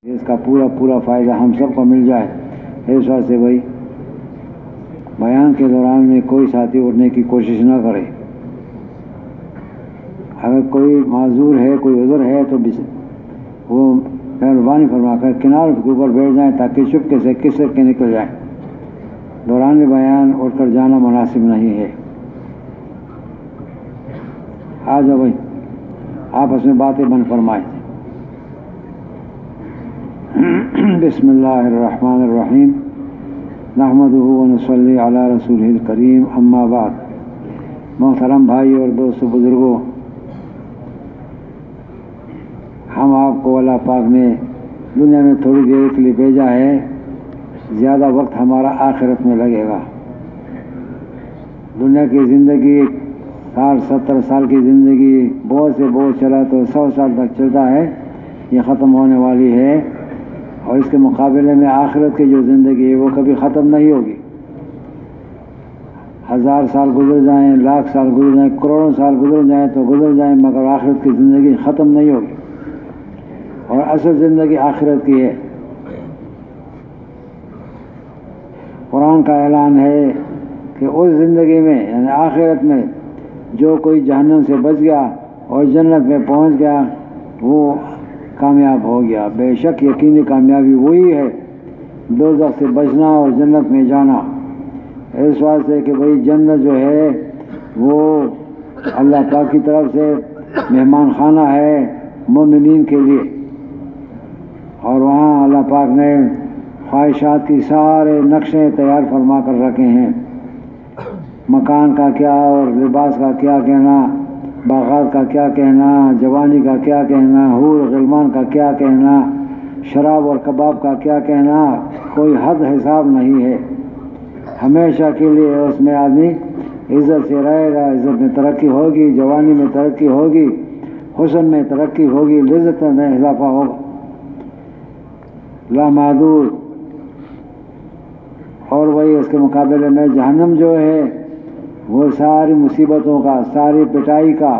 اس کا پورا فائدہ ہم سب کو مل جائے، اس واسطے بھائی بیان کے دوران میں کوئی ساتھی اٹھنے کی کوشش نہ کرے۔ اگر کوئی معذور ہے، کوئی عذر ہے تو وہ مہربانی فرما کر کنارے کے اوپر بیٹھ جائیں تاکہ چپکے سے کسر کے نکل جائیں۔ دوران بیان اٹھ کر جانا مناسب نہیں ہے۔ آ جاؤ بھائی، آپس میں باتیں بند فرمائیں۔ بسم اللہ الرحمن الرحیم، نحمدہ ونصلی علی رسولہ الکریم، اما بعد۔ محترم بھائی اور دوست بزرگوں، ہم آپ کو اللہ پاک نے دنیا میں تھوڑی دیر کے لیے بھیجا ہے، زیادہ وقت ہمارا آخرت میں لگے گا۔ دنیا کی زندگی 60-70 سال کی زندگی بہت سے بہت چلا تو 100 سال تک چلتا ہے، یہ ختم ہونے والی ہے، اور اس کے مقابلے میں آخرت کی جو زندگی ہے وہ کبھی ختم نہیں ہوگی۔ 1000 سال گزر جائیں، لاکھ سال گزر جائیں، کروڑوں سال گزر جائیں تو گزر جائیں، مگر آخرت کی زندگی ختم نہیں ہوگی، اور اصل زندگی آخرت کی ہے۔ قرآن کا اعلان ہے کہ اس زندگی میں یعنی آخرت میں جو کوئی جہنم سے بچ گیا اور جنت میں پہنچ گیا وہ کامیاب ہو گیا۔ بے شک یقینی کامیابی وہی ہے دوزخ سے بچنا اور جنت میں جانا۔ اس واسطے کہ بھئی جنت جو ہے وہ اللہ پاک کی طرف سے مہمان خانہ ہے مومنین کے لیے، اور وہاں اللہ پاک نے خواہشات کی سارے نقشے تیار فرما کر رکھے ہیں۔ مکان کا کیا اور لباس کا کیا کہنا، باغات کا کیا کہنا، جوانی کا کیا کہنا، حور غلمان کا کیا کہنا، شراب اور کباب کا کیا کہنا، کوئی حد حساب نہیں ہے۔ ہمیشہ کے لیے اس میں آدمی عزت سے رہے گا، عزت میں ترقی ہوگی، جوانی میں ترقی ہوگی، حسن میں ترقی ہوگی، لذت میں اضافہ ہوگا لامحدود۔ اور وہی اس کے مقابلے میں جہنم جو ہے وہ ساری مصیبتوں کا، ساری پٹائی کا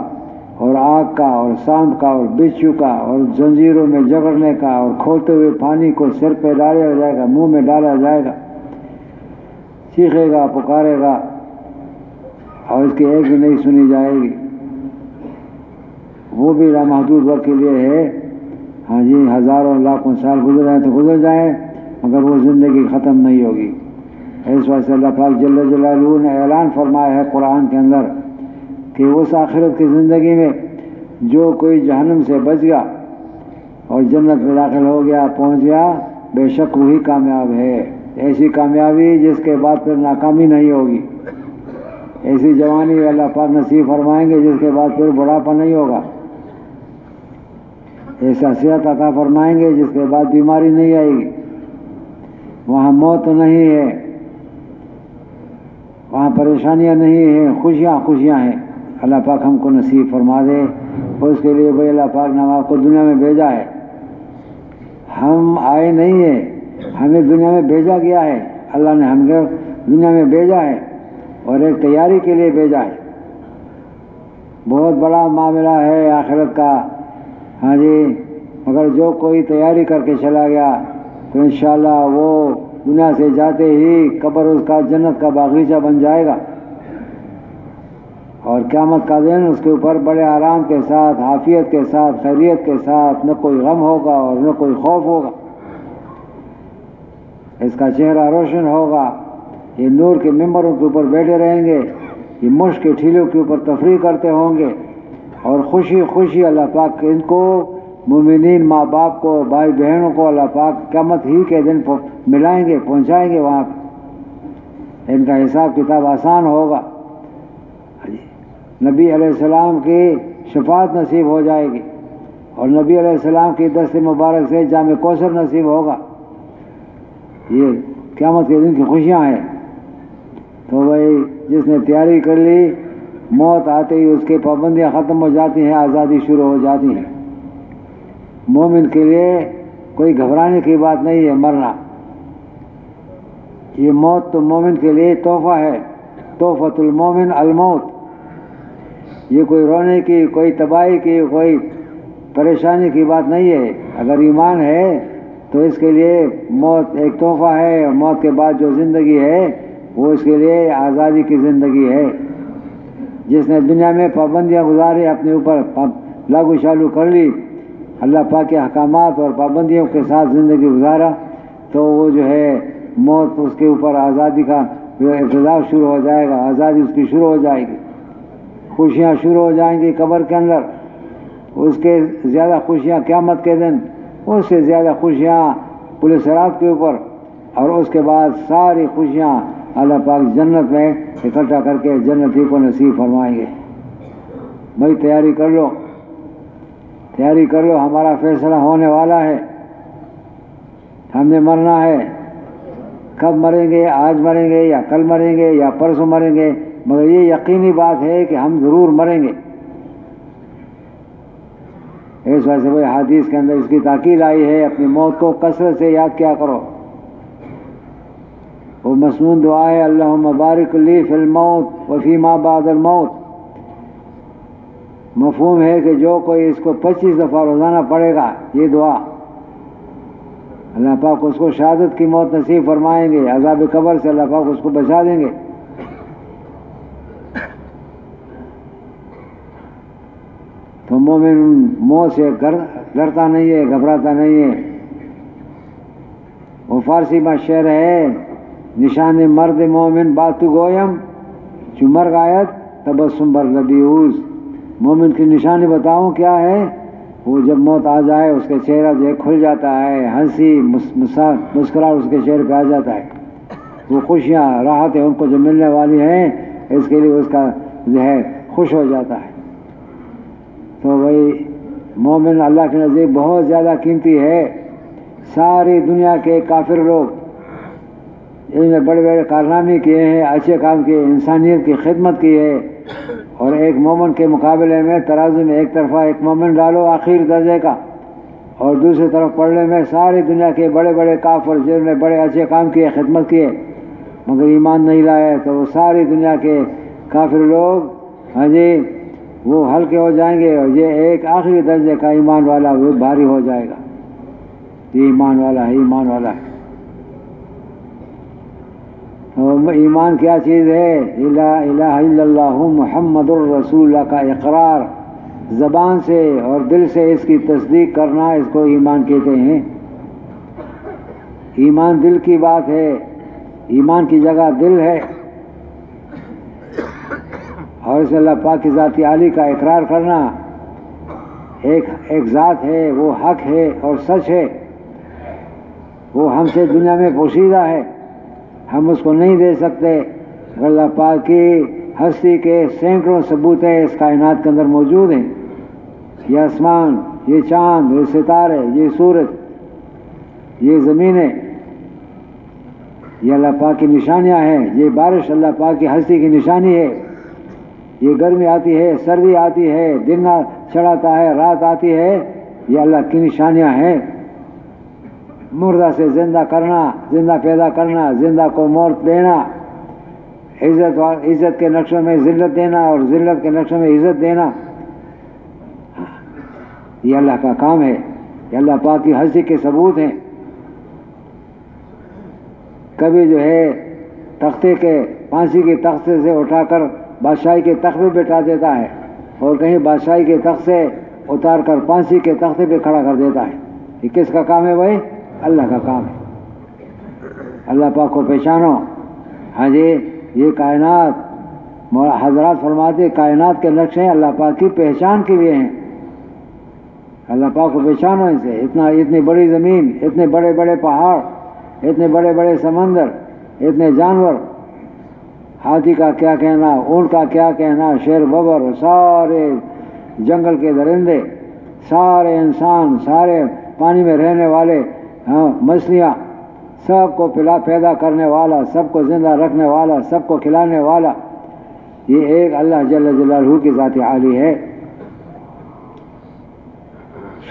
اور آگ کا اور سانپ کا اور بچھو کا اور زنجیروں میں جکڑنے کا اور کھولتے ہوئے پانی کو سر پہ ڈالا جائے گا، منہ میں ڈالا جائے گا، چیخے گا، پکارے گا، اور اس کی ایک بھی نہیں سنی جائے گی۔ وہ بھی لامحدود وقت کے لیے ہے۔ ہاں جی، ہزاروں لاکھوں سال گزر جائیں تو گزر جائیں، مگر وہ زندگی ختم نہیں ہوگی۔ اس وجہ سے اللہ پاک جل جلالہ نے اعلان فرمایا ہے قرآن کے اندر کہ اس آخرت کی زندگی میں جو کوئی جہنم سے بچ گیا اور جنت میں داخل ہو گیا، پہنچ گیا، بے شک وہی کامیاب ہے۔ ایسی کامیابی جس کے بعد پھر ناکامی نہیں ہوگی، ایسی جوانی اللہ پاک نصیب فرمائیں گے جس کے بعد پھر بڑھاپا نہیں ہوگا، ایسا صحت عطا فرمائیں گے جس کے بعد بیماری نہیں آئے گی۔ وہاں موت نہیں ہے، وہاں پریشانیاں نہیں ہیں، خوشیاں ہیں۔ اللہ پاک ہم کو نصیب فرما دے۔ اس کے لیے بھائی اللہ پاک نے آپ کو دنیا میں بھیجا ہے، ہم آئے نہیں ہیں، ہمیں دنیا میں بھیجا گیا ہے۔ اللہ نے ہم کو دنیا میں بھیجا ہے اور ایک تیاری کے لیے بھیجا ہے۔ بہت بڑا معاملہ ہے آخرت کا، ہاں جی، مگر جو کوئی تیاری کر کے چلا گیا تو انشاءاللہ وہ دنیا سے جاتے ہی قبر اس کا جنت کا باغیچہ بن جائے گا، اور قیامت کا دن اس کے اوپر بڑے آرام کے ساتھ، عافیت کے ساتھ، خیریت کے ساتھ، نہ کوئی غم ہوگا اور نہ کوئی خوف ہوگا۔ اس کا چہرہ روشن ہوگا، یہ نور کے ممبروں کے اوپر بیٹھے رہیں گے، یہ مشک کے ٹھیلوں کے اوپر تفریح کرتے ہوں گے، اور خوشی اللہ پاک ان کو، مومنین ماں باپ کو، بھائی بہنوں کو اللہ پاک قیامت ہی کے دن ملائیں گے، پہنچائیں گے وہاں پہ۔ ان کا حساب کتاب آسان ہوگا، نبی علیہ السلام کی شفاعت نصیب ہو جائے گی، اور نبی علیہ السلام کی دست مبارک سے جام کوثر نصیب ہوگا۔ یہ قیامت کے دن کی خوشیاں ہیں۔ تو بھائی جس نے تیاری کر لی، موت آتے ہی اس کی پابندیاں ختم ہو جاتی ہیں، آزادی شروع ہو جاتی ہے۔ مومن کے لیے کوئی گھبرانے کی بات نہیں ہے مرنا، یہ موت تو مومن کے لیے تحفہ ہے، تحفۃ المومن الموت۔ یہ کوئی رونے کی، کوئی تباہی کی، کوئی پریشانی کی بات نہیں ہے۔ اگر ایمان ہے تو اس کے لیے موت ایک تحفہ ہے، اور موت کے بعد جو زندگی ہے وہ اس کے لیے آزادی کی زندگی ہے۔ جس نے دنیا میں پابندیاں گزاری، اپنے اوپر لاگو شالو کر لی، اللہ پاک کے احکامات اور پابندیوں کے ساتھ زندگی گزارا، تو وہ جو ہے موت اس کے اوپر آزادی کا ابتدا شروع ہو جائے گا، آزادی اس کی شروع ہو جائے گی، خوشیاں شروع ہو جائیں گی قبر کے اندر۔ اس کے زیادہ خوشیاں قیامت کے دن، اس سے زیادہ خوشیاں پل صراط کے اوپر، اور اس کے بعد ساری خوشیاں اللہ پاک جنت میں اکٹھا کر کے جنتی کو نصیب فرمائیں گے۔ بھائی تیاری کر لو، تیاری کر لو، ہمارا فیصلہ ہونے والا ہے، ہم نے مرنا ہے۔ کب مریں گے؟ آج مریں گے یا کل مریں گے یا پرسوں مریں گے، مگر یہ یقینی بات ہے کہ ہم ضرور مریں گے۔ اس وجہ سے حدیث کے اندر اس کی تاکید آئی ہے، اپنی موت کو کثرت سے یاد کیا کرو۔ وہ مسنون دعا ہے، اللہم بارک لی فی الموت وفی ما بعد الموت۔ مفہوم ہے کہ جو کوئی اس کو 25 دفعہ روزانہ پڑھے گا یہ دعا، اللہ پاک اس کو شہادت کی موت نصیب فرمائیں گے، عذاب قبر سے اللہ پاک اس کو بچا دیں گے۔ تو مومن موت سے ڈرتا نہیں ہے، گھبراتا نہیں ہے۔ وہ فارسی میں شعر ہے، نشان مرد مومن باتو گویم چو مرگ آیت تبسم بر لبی اوز۔ مومن کی نشانی بتاؤں کیا ہے؟ وہ جب موت آ جائے اس کے چہرہ جو ہے کھل جاتا ہے، ہنسی مسکراہٹ اس کے چہرے پہ آ جاتا ہے، وہ خوشیاں راحتیں ان کو جو ملنے والی ہیں اس کے لیے اس کا جو ہے خوش ہو جاتا ہے۔ تو بھائی مومن اللہ کے نزدیک بہت زیادہ قیمتی ہے۔ ساری دنیا کے کافر لوگ ان میں بڑے بڑے کارنامے کیے ہیں، اچھے کام کیے، انسانیت کی خدمت کی ہے، اور ایک مومن کے مقابلے میں ترازو میں ایک طرفہ ایک مومن ڈالو آخر درجے کا، اور دوسری طرف پڑھنے میں ساری دنیا کے بڑے بڑے کافر جنہوں نے بڑے اچھے کام کیے، خدمت کیے، مگر ایمان نہیں لائے، تو وہ ساری دنیا کے کافر لوگ ہاں جی وہ ہلکے ہو جائیں گے، اور یہ ایک آخری درجے کا ایمان والا وہ بھاری ہو جائے گا۔ یہ ایمان والا ہے، ایمان والا ہے۔ ایمان کیا چیز ہے؟ لا الہ الا اللہ محمد الرسول اللہ کا اقرار، زبان سے اور دل سے اس کی تصدیق کرنا، اس کو ایمان کہتے ہیں۔ ایمان دل کی بات ہے، ایمان کی جگہ دل ہے، اور اس اللہ پاک کی ذات عالی کا اقرار کرنا، ایک ذات ہے، وہ حق ہے اور سچ ہے، وہ ہم سے دنیا میں پوشیدہ ہے، ہم اس کو نہیں دے سکتے۔ اللہ پاک کی ہستی کے سینکڑوں ثبوت ہیں اس کائنات کے اندر موجود ہیں، یہ آسمان، یہ چاند، یہ ستارے، یہ سورج، یہ زمینیں، یہ اللہ پاک کی نشانیاں ہیں، یہ بارش اللہ پاک کی ہستی کی نشانی ہے، یہ گرمی آتی ہے، سردی آتی ہے، دن چڑھاتا ہے، رات آتی ہے، یہ اللہ کی نشانیاں ہیں۔ مردہ سے زندہ کرنا، زندہ پیدا کرنا، زندہ کو موت دینا، عزت کے نقشوں میں ذلت دینا اور ذلت کے نقشوں میں عزت دینا، یہ اللہ کا کام ہے، یہ اللہ پاک کی ہستی کے ثبوت ہیں۔ کبھی جو ہے تختے کے پھانسی کے تختے سے اٹھا کر بادشاہی کے تخت پہ بٹھا دیتا ہے، اور کہیں بادشاہی کے تخت سے اتار کر پھانسی کے تختے پہ کھڑا کر دیتا ہے۔ یہ کس کا کام ہے بھائی؟ اللہ کا کام ہے۔ اللہ پاک کو پہچانو۔ ہاں جی، یہ کائنات حضرات فرماتے کائنات کے نقشے اللہ پاک کی پہچان کے لیے ہیں۔ اللہ پاک کو پہچانو ان سے۔ اتنی بڑی زمین، اتنے بڑے بڑے پہاڑ، اتنے بڑے بڑے سمندر، اتنے جانور، ہاتھی کا کیا کہنا، اونٹ کا کیا کہنا، شیر ببر، سارے جنگل کے درندے، سارے انسان، سارے پانی میں رہنے والے مچھلیاں، سب کو پیدا کرنے والا، سب کو زندہ رکھنے والا، سب کو کھلانے والا، یہ ایک اللہ جل جلالہ کی ذات عالی ہے۔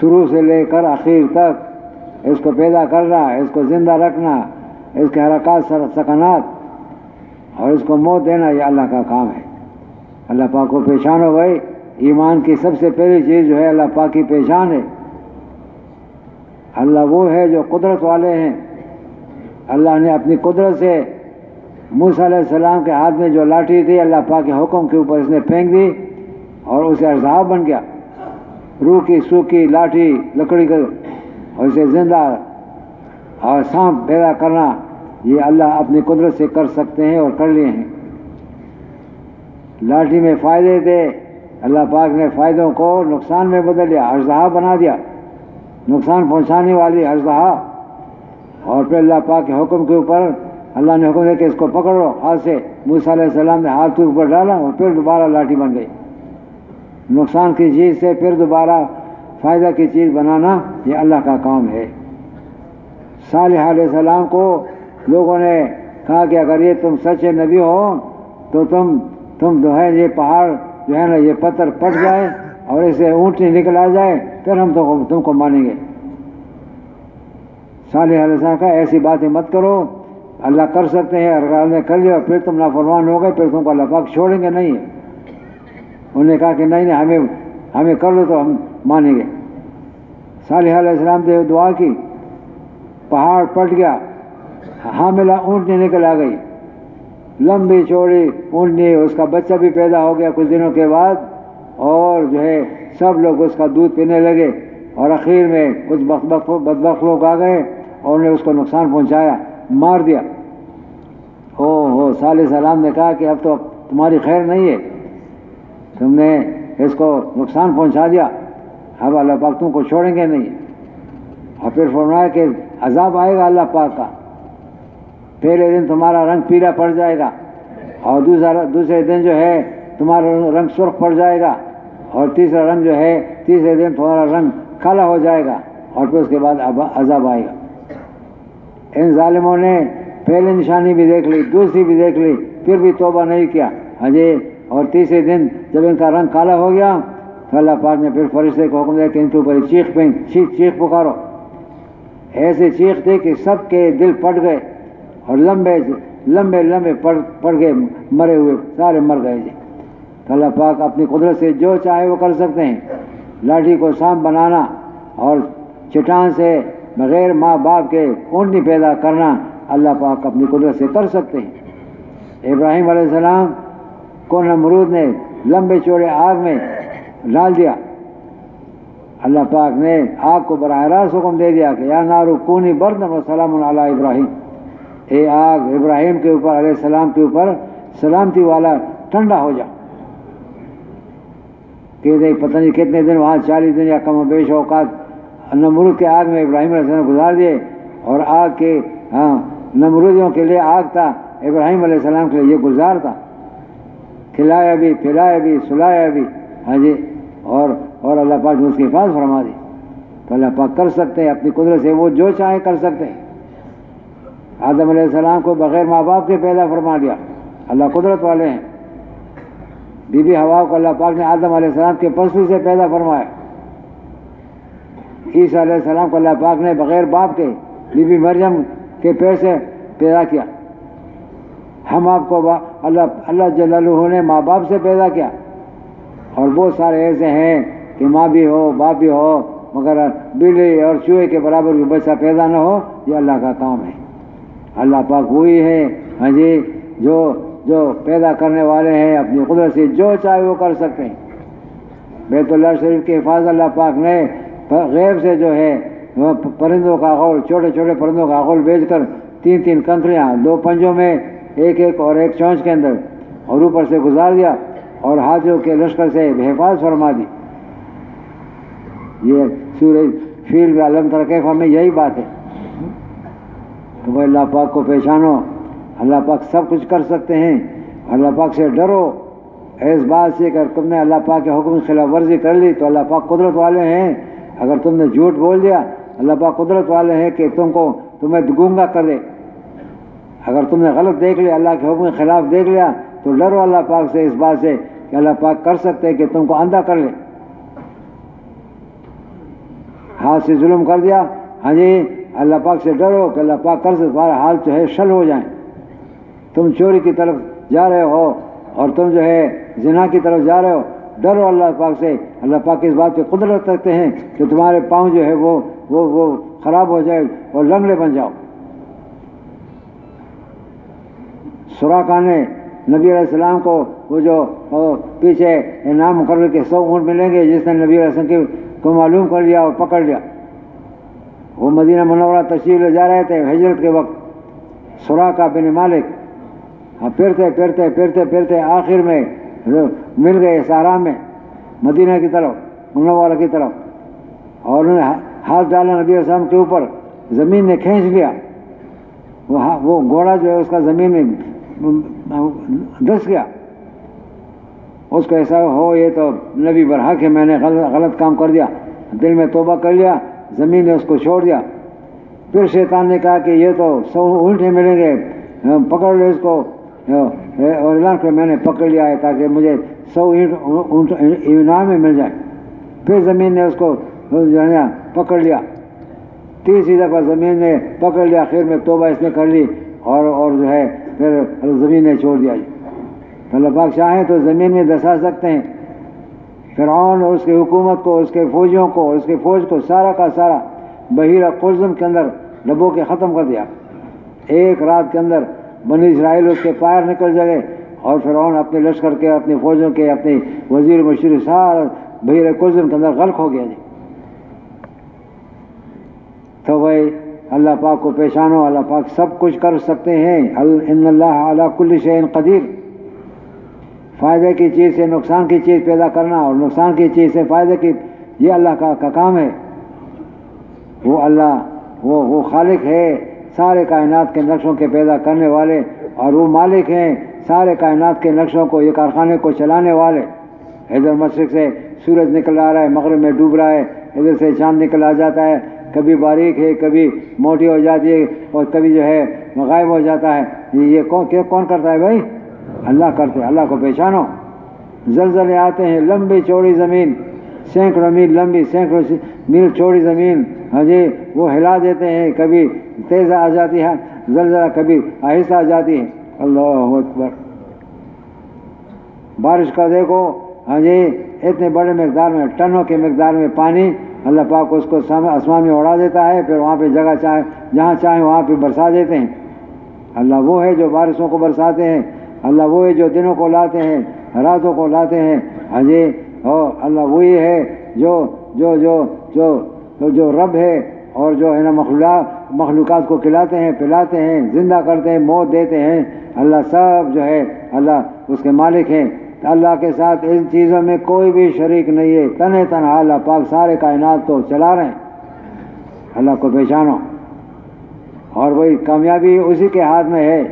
شروع سے لے کر آخر تک اس کو پیدا کرنا، اس کو زندہ رکھنا، اس کے حرکات سکنات اور اس کو موت دینا، یہ اللہ کا کام ہے۔ اللہ پاک کو پہچانو بھائی۔ ایمان کی سب سے پہلی چیز جو ہے اللہ پاک کی پہچان ہے۔ اللہ وہ ہے جو قدرت والے ہیں. اللہ نے اپنی قدرت سے موسیٰ علیہ السلام کے ہاتھ میں جو لاٹھی تھی اللہ پاک کے حکم کے اوپر اس نے پھینک دی اور اسے اژدہا بن گیا. روح کی سوکھی لاٹھی لکڑی کا اور اسے زندہ اور سانپ پیدا کرنا یہ اللہ اپنی قدرت سے کر سکتے ہیں اور کر لیے ہیں. لاٹھی میں فائدے تھے، اللہ پاک نے فائدوں کو نقصان میں بدل دیا، اژدہا بنا دیا، نقصان پہنچانے والی اژدہا. اور پھر اللہ پاک کے حکم کے اوپر اللہ نے حکم دیا کہ اس کو پکڑو ہاتھ سے. موسیٰ علیہ السلام نے ہاتھ کے اوپر ڈالا اور پھر دوبارہ لاٹھی بن گئی. نقصان کی چیز سے پھر دوبارہ فائدہ کی چیز بنانا یہ اللہ کا کام ہے. صالح علیہ السلام کو لوگوں نے کہا کہ اگر یہ تم سچے نبی ہو تو تم جو ہے یہ پہاڑ جو ہے نا یہ پتھر پٹ جائے اور اسے اونٹنی نکل آ جائے پھر ہم تم کو مانیں گے. صالح علیہ السلام کہا ایسی باتیں مت کرو، اللہ کر سکتے ہیں، اگر اللہ نے کر لیا پھر تم نافرمان ہو گئے پھر تم کو اللہ پاک چھوڑیں گے نہیں. انہوں نے کہا کہ نہیں ہمیں کر لو تو ہم مانیں گے. صالح علیہ السلام نے دعا کی، پہاڑ پٹ گیا، حاملہ اونٹنی نکل آ گئی، لمبی چوڑی اونٹنی، اس کا بچہ بھی پیدا ہو گیا کچھ دنوں کے بعد، اور جو ہے سب لوگ اس کا دودھ پینے لگے اور اخیر میں کچھ بدبخت لوگ آ گئے اور انہوں نے اس کو نقصان پہنچایا، مار دیا. صالح السلام نے کہا کہ اب تو تمہاری خیر نہیں ہے، تم نے اس کو نقصان پہنچا دیا، اب اللہ پاک تم کو چھوڑیں گے نہیں. اور پھر فرمایا کہ عذاب آئے گا اللہ پاک کا، پہلے دن تمہارا رنگ پیلا پڑ جائے گا اور دوسرے دن جو ہے تمہارا رنگ سرخ پڑ جائے گا اور تیسرا رنگ جو ہے تیسرے دن تمہارا رنگ کالا ہو جائے گا اور پھر اس کے بعد عذاب آئے گا. ان ظالموں نے پہلی نشانی بھی دیکھ لی، دوسری بھی دیکھ لی، پھر بھی توبہ نہیں کیا. اور تیسرے دن جب ان کا رنگ کالا ہو گیا تو اللہ پاک نے پھر فرشتے کو حکم دیا کہ ان کے اوپر چیخ پکارو. ایسے چیخ تھے کہ سب کے دل پٹ گئے اور لمبے پڑ گئے، مرے ہوئے سارے مر گئے. تو اللہ پاک اپنی قدرت سے جو چاہے وہ کر سکتے ہیں. لاٹھی کو سانپ بنانا اور چٹان سے بغیر ماں باپ کے اونٹنی پیدا کرنا اللہ پاک اپنی قدرت سے کر سکتے ہیں. ابراہیم علیہ السلام کو نمرود نے لمبے چوڑے آگ میں ڈال دیا. اللہ پاک نے آگ کو براہ راست حکم دے دیا کہ یا نارو کونی بردن و سلام علی ابراہیم، اے آگ ابراہیم کے اوپر علیہ السلام کے اوپر سلامتی والا ٹھنڈا ہو جا. کہ پتہ نہیں کتنے دن وہاں 40 دن یا کم و بیش اوقات نمرود کے آگ میں ابراہیم علیہ السلام گزار دیے. اور آگ کے نمرودیوں کے لیے آگ تھا، ابراہیم علیہ السلام کے لیے یہ گلزار تھا. کھلایا بھی، پلایا بھی، سلایا بھی. اور اللہ پاک نے اس کی حفاظت فرما دی. تو اللہ پاک کر سکتے ہیں اپنی قدرت سے، وہ جو چاہے کر سکتے ہیں. آدم علیہ السلام کو بغیر ماں باپ کے پیدا فرما دیا، اللہ قدرت والے ہیں. بی بی حوا کو اللہ پاک نے آدم علیہ السلام کے پسلی سے پیدا فرمایا. عیسیٰ علیہ السلام کو اللہ پاک نے بغیر باپ کے بی بی مریم کے پیر سے پیدا کیا. ہم آپ کو اللہ جل جلالہ نے ماں باپ سے پیدا کیا. اور بہت سارے ایسے ہیں کہ ماں بھی ہو باپ بھی ہو مگر بلی اور چوہے کے برابر بھی بچہ پیدا نہ ہو. یہ اللہ کا کام ہے. اللہ پاک وہی ہے جو پیدا کرنے والے ہیں، اپنی قدرت سے جو چاہے وہ کر سکتے ہیں. بیت اللہ شریف کی حفاظت اللہ پاک نے غیب سے جو ہے پرندوں کا غول، چھوٹے چھوٹے پرندوں کا غول بیچ کر 3 کنکریاں 2 پنجوں میں ایک اور ایک چونچ کے اندر اور اوپر سے گزار دیا اور ہاتھیوں کے لشکر سے حفاظت فرما دی. یہ سورہ فیل کا علم ترکیف میں یہی بات ہے. تو وہ اللہ پاک کو پہچانو، اللہ پاک سب کچھ کر سکتے ہیں. اللہ پاک سے ڈرو اس بات سے کہ تم نے اللہ پاک کے حکم کی خلاف ورزی کر لی تو اللہ پاک قدرت والے ہیں. اگر تم نے جھوٹ بول دیا اللہ پاک قدرت والے ہیں کہ تمہیں گونگا کر دے. اگر تم نے غلط دیکھ لیا، اللہ کے حکم کے خلاف دیکھ لیا تو ڈرو اللہ پاک سے اس بات سے کہ اللہ پاک کر سکتے ہیں کہ تم کو اندھا کر لے. ہاتھ سے ظلم کر دیا، اللہ پاک سے ڈرو کہ اللہ پاک کر سکتے تمہارا حال جو ہے شل ہو جائیں. تم چوری کی طرف جا رہے ہو اور تم جو ہے زنا کی طرف جا رہے ہو، ڈرو اللہ پاک سے. اللہ پاک اس بات پہ قدرت رکھتے ہیں کہ تمہارے پاؤں جو ہے وہ وہ خراب ہو جائے اور لنگڑے بن جاؤ۔ سراقہ نے نبی علیہ السلام کو وہ جو پیچھے انعام مقرر کے 100 اونٹ ملیں گے، جس نے نبی علیہ السلام کو معلوم کر لیا اور پکڑ لیا، وہ مدینہ منورہ تشریف لے جا رہے تھے ہجرت کے وقت۔ سراقہ بن مالک پھرتے پھرتے پھرتے پھرتے آخر میں مل گئے صحرا میں مدینہ کی طرف، منورہ کی طرف، اور انہوں نے ہاتھ ڈالا نبی علیہ السلام کے اوپر، زمین نے کھینچ لیا، وہ گھوڑا جو ہے اس کا زمین میں دھس گیا۔ اس کو ایسا ہو یہ تو نبی برحق ہے، میں نے غلط کام کر دیا، دل میں توبہ کر لیا، زمین نے اس کو چھوڑ دیا۔ پھر شیطان نے کہا کہ یہ تو 100 اونٹیں ملیں گے، پکڑ لو اس کو، اور اعلان کر میں نے پکڑ لیا ہے تاکہ مجھے 100 اونٹ انعام میں مل جائے۔ پھر زمین نے اس کو جو ہے نا پکڑ لیا، تیسری دفعہ زمین نے پکڑ لیا، آخر میں توبہ اس نے کر لی اور جو ہے پھر زمین نے چھوڑ دیا۔ تو اللہ پاک چاہیں تو زمین میں دھسا سکتے ہیں فرعون اور اس کی حکومت کو، اس کے فوجیوں کو اور اس کی فوج کو، سارا کا سارا بحیرہ قلزم کے اندر ڈبو کے ختم کر دیا۔ ایک رات کے اندر بنی اسرائیل اس کے پائر نکل جائے اور فرعون اپنے لشکر کے، اپنی فوجوں کے، اپنے وزیر مشیر سارا بحیرہ قلزم کے اندر غرق ہو گیا جی۔ تو بھائی اللہ پاک کو پہچانو، اللہ پاک سب کچھ کر سکتے ہیں۔ ان اللہ علی کل شیء قدیر۔ فائدے کی چیز سے نقصان کی چیز پیدا کرنا اور نقصان کی چیز سے فائدے کی، یہ اللہ کا کام ہے۔ وہ اللہ وہ خالق ہے سارے کائنات کے نقشوں کے پیدا کرنے والے، اور وہ مالک ہیں سارے کائنات کے نقشوں کو، یہ کارخانے کو چلانے والے۔ ادھر مشرق سے سورج نکل آ رہا ہے، مغرب میں ڈوب رہا ہے، ادھر سے چاند نکل آ جاتا ہے، کبھی باریک ہے، کبھی موٹی ہو جاتی ہے، اور کبھی جو ہے غائب ہو جاتا ہے۔ یہ کون کرتا ہے بھائی؟ اللہ کرتے۔ اللہ کو پہچانو۔ زلزلے آتے ہیں، لمبی چوڑی زمین، سینکڑوں میل لمبی، سینکڑوں میل چوڑی زمین، ہاں جی، وہ ہلا دیتے ہیں، کبھی تیز آ جاتی ہے زلزلہ، کبھی آہستہ آ جاتی ہے۔ اللہ اکبر۔ بارش کا دیکھو، ہاں جی، اتنے بڑے مقدار میں، ٹنوں کے مقدار میں پانی اللہ پاک اس کو آسمان میں اڑا دیتا ہے، پھر وہاں پہ جگہ چاہے جہاں چاہیں وہاں پہ برسا دیتے ہیں۔ اللہ وہ ہے جو بارشوں کو برساتے ہیں، اللہ وہ ہے جو دنوں کو لاتے ہیں، راتوں کو لاتے ہیں، ہاں جی، اور اللہ وہی ہے جو رب ہے، اور جو ہے نا مخلوقات کو کھلاتے ہیں، پلاتے ہیں، زندہ کرتے ہیں، موت دیتے ہیں۔ اللہ سب جو ہے اللہ اس کے مالک ہیں۔ اللہ کے ساتھ ان چیزوں میں کوئی بھی شریک نہیں ہے، تنہا اللہ پاک سارے کائنات کو چلا رہے ہیں۔ اللہ کو پہچانو، اور وہی کامیابی اسی کے ہاتھ میں ہے،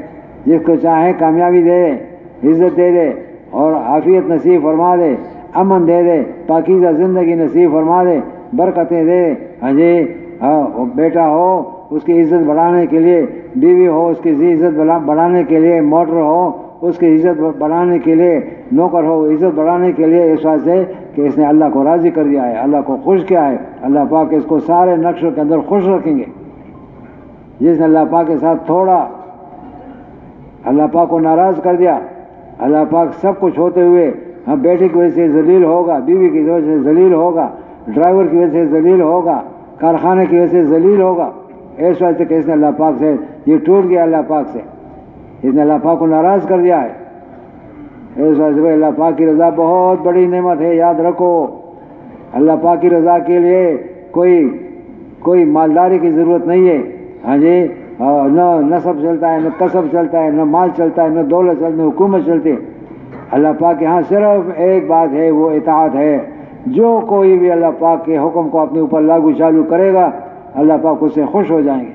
جس کو چاہے کامیابی دے دے، عزت دے دے، اور عافیت نصیب فرما دے، امن دے دے، پاکیزہ زندگی نصیب فرما دے، برکتیں دے۔ ہاں جی، بیٹا ہو اس کی عزت بڑھانے کے لیے، بیوی ہو اس کی عزت بڑھانے کے لیے، موٹر ہو اس کی عزت بڑھانے کے لیے، نوکر ہو عزت بڑھانے کے لیے، اس وجہ سے کہ اس نے اللہ کو راضی کر دیا ہے، اللہ کو خوش کیا ہے۔ اللہ پاک اس کو سارے نقشوں کے اندر خوش رکھیں گے۔ جس نے اللہ پاک کے ساتھ تھوڑا اللہ پاک کو ناراض کر دیا، اللہ پاک سب کچھ ہوتے ہوئے بیٹے کی وجہ سے ذلیل ہوگا، بیوی کی وجہ سے ذلیل ہوگا، ڈرائیور کی وجہ سے ذلیل ہوگا، کارخانے کی وجہ سے ذلیل ہوگا، اس وجہ سے کہ اس نے اللہ پاک سے یہ ٹوٹ گیا، اللہ پاک سے اس نے اللہ پاک کو ناراض کر دیا ہے۔ اس وجہ سے اللہ پاک کی رضا بہت بڑی نعمت ہے، یاد رکھو۔ اللہ پاک کی رضا کے لیے کوئی مالداری کی ضرورت نہیں ہے، ہاں جی، نہ نسب چلتا ہے، نہ کسب چلتا ہے، نہ مال چلتا ہے، نہ دولت چلتی، نہ حکومت چلتی ہے۔ اللہ پاک کے ہاں صرف ایک بات ہے، وہ اطاعت ہے۔ جو کوئی بھی اللہ پاک کے حکم کو اپنے اوپر لاگو چالو کرے گا، اللہ پاک اس سے خوش ہو جائیں گے،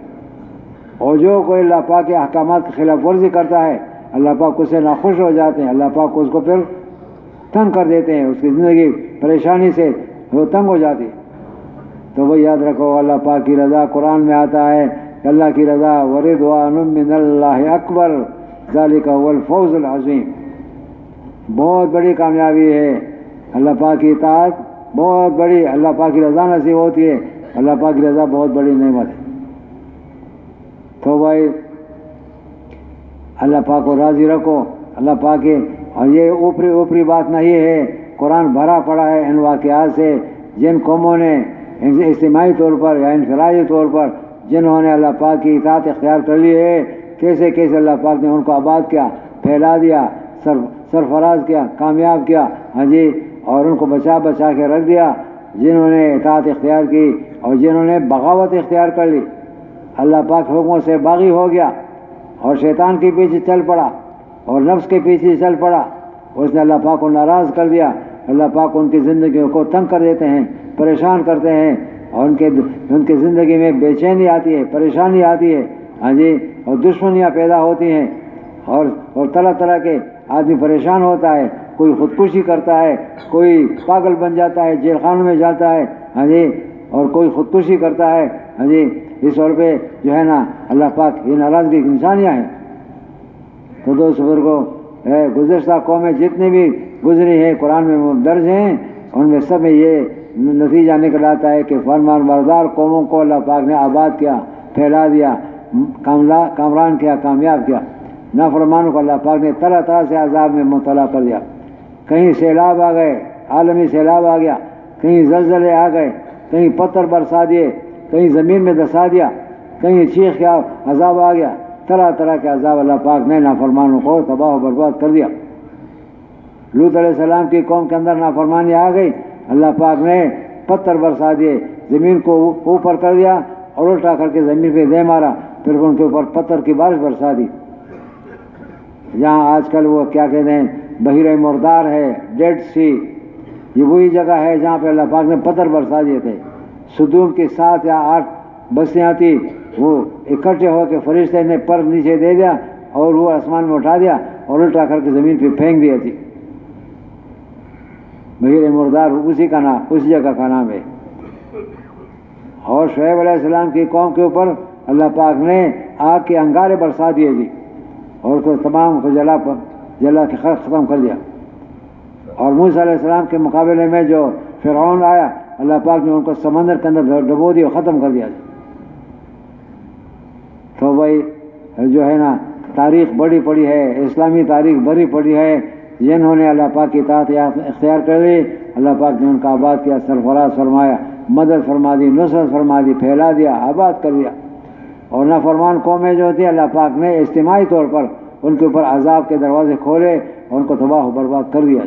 اور جو کوئی اللہ پاک کے احکامات کی خلاف ورزی کرتا ہے، اللہ پاک اس سے ناخوش ہو جاتے ہیں، اللہ پاک اس کو پھر تنگ کر دیتے ہیں، اس کی زندگی پریشانی سے وہ تنگ ہو جاتی ہے۔ تو وہ یاد رکھو، اللہ پاک کی رضا قرآن میں آتا ہے، اللہ کی رضا ورضوان من اللہ اکبر ذالک هو الفوز العظیم۔ بہت بڑی کامیابی ہے، اللہ پاک کی اطاعت بہت بڑی، اللہ پاک کی رضا نصیب ہوتی ہے، اللہ پاک کی رضا بہت بڑی نعمت ہے۔ تو بھائی اللہ پاک کو راضی رکھو، اللہ پاک کے، اور یہ اوپری بات نہیں ہے، قرآن بھرا پڑا ہے ان واقعات سے جن قوموں نے اجتماعی طور پر یا انفرادی طور پر جنہوں نے اللہ پاک کی اطاعت اختیار کر لی ہے، کیسے کیسے اللہ پاک نے ان کو آباد کیا، پھیلا دیا، سرفراز کیا، کامیاب کیا، ہاں جی، اور ان کو بچا بچا کے رکھ دیا۔ جنہوں نے اطاعت اختیار کی اور جنہوں نے بغاوت اختیار کر لی، اللہ پاک حکموں سے باغی ہو گیا اور شیطان کے پیچھے چل پڑا اور نفس کے پیچھے چل پڑا، اس نے اللہ پاک کو ناراض کر دیا۔ اللہ پاک ان کی زندگیوں کو تنگ کر دیتے ہیں، پریشان کرتے ہیں، اور ان کی زندگی میں بے چینی آتی ہے، پریشانی آتی ہے، ہاں جی، اور دشمنیاں پیدا ہوتی ہیں، اور طرح طرح کے آدمی پریشان ہوتا ہے، کوئی خودکشی کرتا ہے، کوئی پاگل بن جاتا ہے، جیل خانوں میں جاتا ہے، ہاں جی، اور کوئی خودکشی کرتا ہے، ہاں جی۔ اس طور پہ جو ہے نا اللہ پاک یہ ناراضگی کی نشانیاں ہیں۔ تو دوست بزرگوں، گزشتہ قومیں جتنی بھی گزری ہیں قرآن میں درج ہیں، ان میں سب میں یہ نتیجہ نکل آتا ہے کہ فرمان بردار قوموں کو اللہ پاک نے آباد کیا، پھیلا دیا، کامران کیا، کامیاب کیا۔ نافرمانوں کو اللہ پاک نے طرح طرح سے عذاب میں مبتلا کر دیا۔ کہیں سیلاب آ گئے، عالمی سیلاب آ گیا، کہیں زلزلے آ گئے، کہیں پتھر برسا دیے، کہیں زمین میں دھسا دیا، کہیں چیخ کا عذاب آ گیا، طرح طرح کے عذاب اللہ پاک نے نافرمانوں کو تباہ و برباد کر دیا۔ لوط علیہ السلام کی قوم کے اندر نافرمانی آ گئی، اللہ پاک نے پتھر برسا دیے، زمین کو اوپر کر دیا اور الٹا کر کے زمین پہ دے مارا، پھر ان کے اوپر پتھر کی بارش برسا دی۔ جہاں آج کل وہ کیا کہتے ہیں بحیرہ مردار ہے، ڈیڈ سی، یہ وہی جگہ ہے جہاں پہ اللہ پاک نے پتھر برسا دیے تھے۔ سدوم کی 7 یا 8 بستیاں تھیں، وہ اکٹھے ہو کے فرشتے نے پر نیچے دے دیا اور وہ آسمان میں اٹھا دیا اور الٹا کر کے زمین پہ پھینک دیا تھی۔ بحیرہ مردار اسی جگہ کا نام ہے۔ اور شعیب علیہ السلام کی قوم کے اوپر اللہ پاک نے آگ کے انگارے برسا دیے تھی اور اس کو تمام کو جلا کے ختم کر دیا۔ اور موسیٰ علیہ السلام کے مقابلے میں جو فرعون آیا، اللہ پاک نے ان کو سمندر کے اندر ڈبو دیا اور ختم کر دیا۔ تو بھائی جو ہے نا تاریخ بڑی پڑی ہے، اسلامی تاریخ بڑی پڑی ہے، جنہوں نے اللہ پاک کی اطاعت اختیار کر لی، اللہ پاک نے ان کا آباد کیا، سرفراز فرمایا، مدد فرما دی، نصرت فرما دی، پھیلا دیا، آباد کر دیا۔ اور نافرمان قومیں جو تھیں اللہ پاک نے اجتماعی طور پر ان کے اوپر عذاب کے دروازے کھولے اور ان کو تباہ و برباد کر دیا۔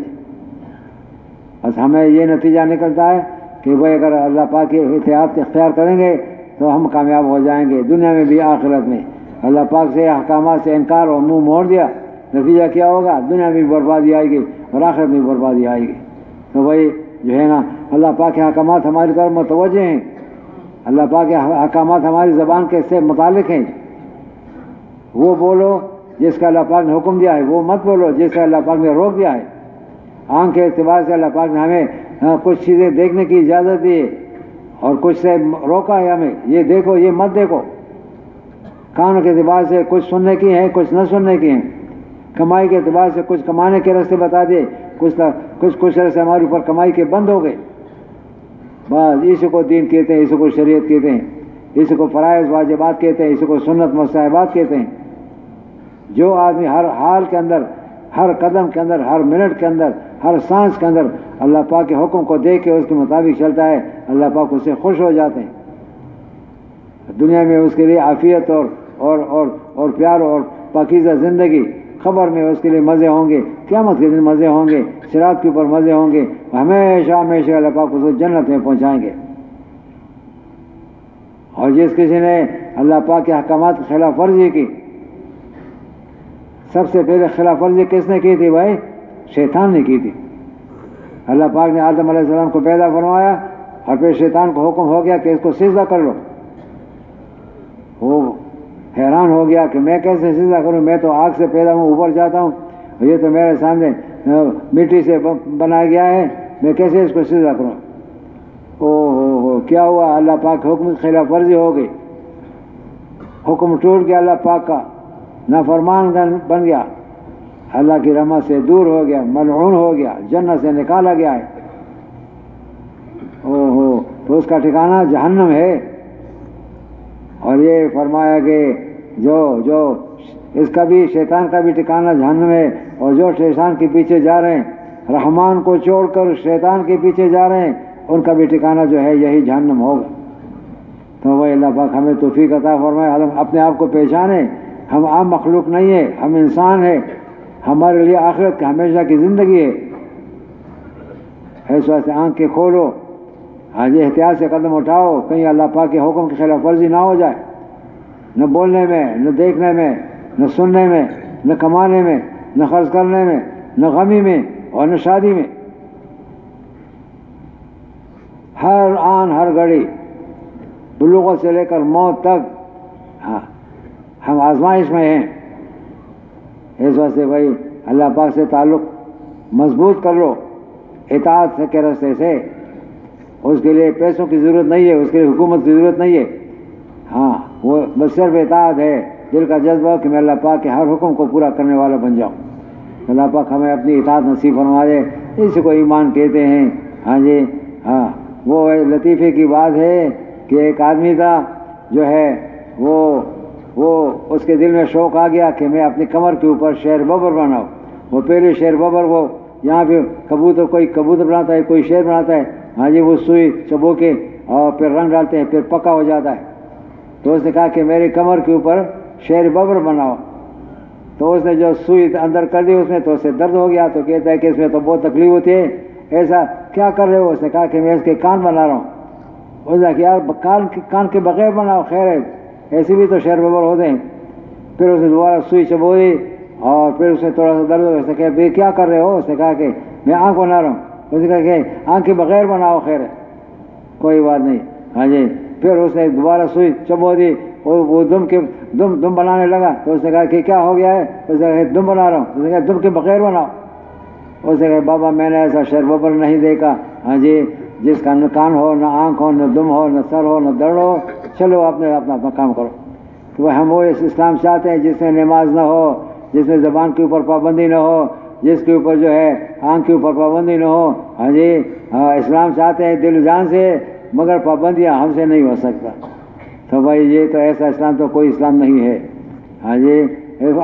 بس ہمیں یہ نتیجہ نکلتا ہے کہ بھائی اگر اللہ پاک کی اطاعت اختیار کریں گے تو ہم کامیاب ہو جائیں گے، دنیا میں بھی آخرت میں۔ اللہ پاک سے احکامات سے انکار اور منہ موڑ دیا، نتیجہ کیا ہوگا؟ دنیا میں بھی بربادی آئے گی اور آخرت میں بھی بربادی آئے گی۔ تو بھائی جو ہے نا اللہ پاک کے احکامات ہماری طرف متوجہ ہیں، اللہ پاک کے احکامات ہماری زبان کے سے متعلق ہیں۔ وہ بولو جس کا اللہ پاک نے حکم دیا ہے، وہ مت بولو جس کا اللہ پاک نے روک دیا ہے۔ آنکھ کے اعتبار سے اللہ پاک نے ہمیں کچھ چیزیں دیکھنے کی اجازت دی ہے اور کچھ سے روکا ہے ہمیں، یہ دیکھو یہ مت دیکھو۔ کانوں کے اعتبار سے کچھ سننے کی ہیں، کچھ نہ سننے کی ہیں۔ کمائی کے اعتبار سے کچھ کمانے کے راستے بتا دیے، کچھ راستے ہمارے اوپر کمائی کے بند ہو گئے۔ بس اسی کو دین کہتے ہیں، اسی کو شریعت کہتے ہیں، اسی کو فرائض واجبات کہتے ہیں، اسی کو سنت مستحبات کہتے ہیں۔ جو آدمی ہر حال کے اندر، ہر قدم کے اندر، ہر منٹ کے اندر، ہر سانس کے اندر اللہ پاک کے حکم کو دیکھ کے اس کے مطابق چلتا ہے، اللہ پاک اس سے خوش ہو جاتے ہیں۔ دنیا میں اس کے لیے عافیت اور پیار اور پاکیزہ زندگی، خبر میں اس کے لیے مزے ہوں گے، قیامت کے دن مزے ہوں گے، صراط کے اوپر مزے ہوں گے، ہمیشہ ہمیشہ اللہ پاک اس کو جنت میں پہنچائیں گے۔ اور جس کسی نے اللہ پاک کے احکامات کی خلاف ورزی کی، سب سے پہلے خلاف ورزی کس نے کی تھی بھائی؟ شیطان نے کی تھی۔ اللہ پاک نے آدم علیہ السلام کو پیدا فرمایا اور پھر شیطان کو حکم ہو گیا کہ اس کو سجدہ کر لو۔ وہ حیران ہو گیا کہ میں کیسے سجدہ کروں، میں تو آگ سے پیدا ہوں، اوپر جاتا ہوں، یہ تو میرے سامنے مٹی سے بنایا گیا ہے، میں کیسے اس کو سجدہ کروں؟ او کیا ہوا؟ اللہ پاک کے حکم کی خلاف ورزی ہو گئی، حکم ٹوٹ گیا اللہ پاک کا، نافرمان بن گیا، اللہ کی رحمت سے دور ہو گیا، ملعون ہو گیا، جنت سے نکالا گیا ہے۔ تو اس کا ٹھکانہ جہنم ہے۔ اور یہ فرمایا کہ جو اس کا بھی، شیطان کا بھی ٹھکانہ جہنم ہے، اور جو شیطان کے پیچھے جا رہے ہیں، رحمان کو چھوڑ کر شیطان کے پیچھے جا رہے ہیں، ان کا بھی ٹھکانہ جو ہے یہی جہنم ہوگا۔ تو وہی اللہ پاک ہمیں توفیق عطا فرمائے، ہم اپنے آپ کو پہچانیں، ہم عام مخلوق نہیں ہے، ہم انسان ہیں، ہمارے لیے آخرت کی ہمیشہ کی زندگی ہے۔ اس واسطے آنکھیں کھولو، آج احتیاط سے قدم اٹھاؤ، کہیں اللہ پاک کے حکم کی خلاف ورزی نہ ہو جائے، نہ بولنے میں، نہ دیکھنے میں، نہ سننے میں، نہ کمانے میں، نہ خرچ کرنے میں، نہ غمی میں اور نہ شادی میں۔ ہر آن ہر گھڑی بلوغت سے لے کر موت تک ہم آزمائش میں ہیں۔ اس واسطے بھائی اللہ پاک سے تعلق مضبوط کر لو، اطاعت کے راستے سے۔ اس کے لیے پیسوں کی ضرورت نہیں ہے، اس کے لیے حکومت کی ضرورت نہیں ہے، ہاں وہ بس صرف اطاعت ہے، دل کا جذبہ کہ میں اللہ پاک کے ہر حکم کو پورا کرنے والا بن جاؤں۔ اللہ پاک ہمیں اپنی اطاعت نصیب فرما دے، اس کو ایمان کہتے ہیں۔ ہاں جی ہاں، وہ لطیفے کی بات ہے کہ ایک آدمی تھا جو ہے وہ اس کے دل میں شوق آ گیا کہ میں اپنی کمر کے اوپر شیر ببر بناؤں۔ وہ پہلے شیر ببر وہ یہاں پہ کبوتر، کوئی کبوتر بناتا ہے، کوئی شیر بناتا ہے، ہاں جی وہ سوئی چبو کے اور پھر رنگ ڈالتے ہیں، پھر پکا ہو جاتا ہے۔ تو اس نے کہا کہ میری کمر کے اوپر شیر ببر بناؤ۔ تو اس نے جو سوئی اندر کر دی اس میں، تو اسے درد ہو گیا، تو کہتا ہے کہ اس میں تو بہت تکلیف ہوتی ہے، ایسا کیا کر رہے ہو؟ اس نے کہا کہ میں اس کے کان بنا رہا ہوں۔ اس نے کہا کہ یار کان کے بغیر بناؤ، خیر ہے، ایسے بھی تو شیر ببر ہوتے ہیں۔ پھر اس نے دوبارہ سوئی چبوئی اور پھر اس نے تھوڑا سا درد ہو، اس نے کہا بھائی کیا کر رہے ہو؟ اس نے کہا کہ میں آنکھ بنا رہا ہوں۔ اس نے کہا کہ آنکھ کے بغیر بناؤ، خیر ہے، کوئی بات نہیں، ہاں جی۔ پھر اس نے دوبارہ سوئی چبو دی اور وہ دم بنانے لگا، تو اس نے کہا کہ کیا ہو گیا ہے؟ اس نے کہا کہ دم بنا رہا ہوں۔ اس نے کہا دم کے بغیر بناؤ۔ اس نے کہا بابا میں نے ایسا شیر ببر نہیں دیکھا، ہاں جی، جس کا نہ کان ہو، نہ آنکھ ہو، نہ دم ہو، نہ سر ہو، نہ درد ہو، چلو اپنا کام کرو۔ تو ہم وہ اسلام چاہتے ہیں جس میں نماز نہ ہو، جس میں زبان کے اوپر پابندی نہ ہو، جس کے اوپر جو ہے آنکھ کے اوپر پابندی نہ ہو، ہاں جی اسلام چاہتے ہیں دل جان سے، مگر پابندیاں ہم سے نہیں ہو سکتا۔ تو بھائی یہ تو ایسا اسلام تو کوئی اسلام نہیں ہے، ہاں جی۔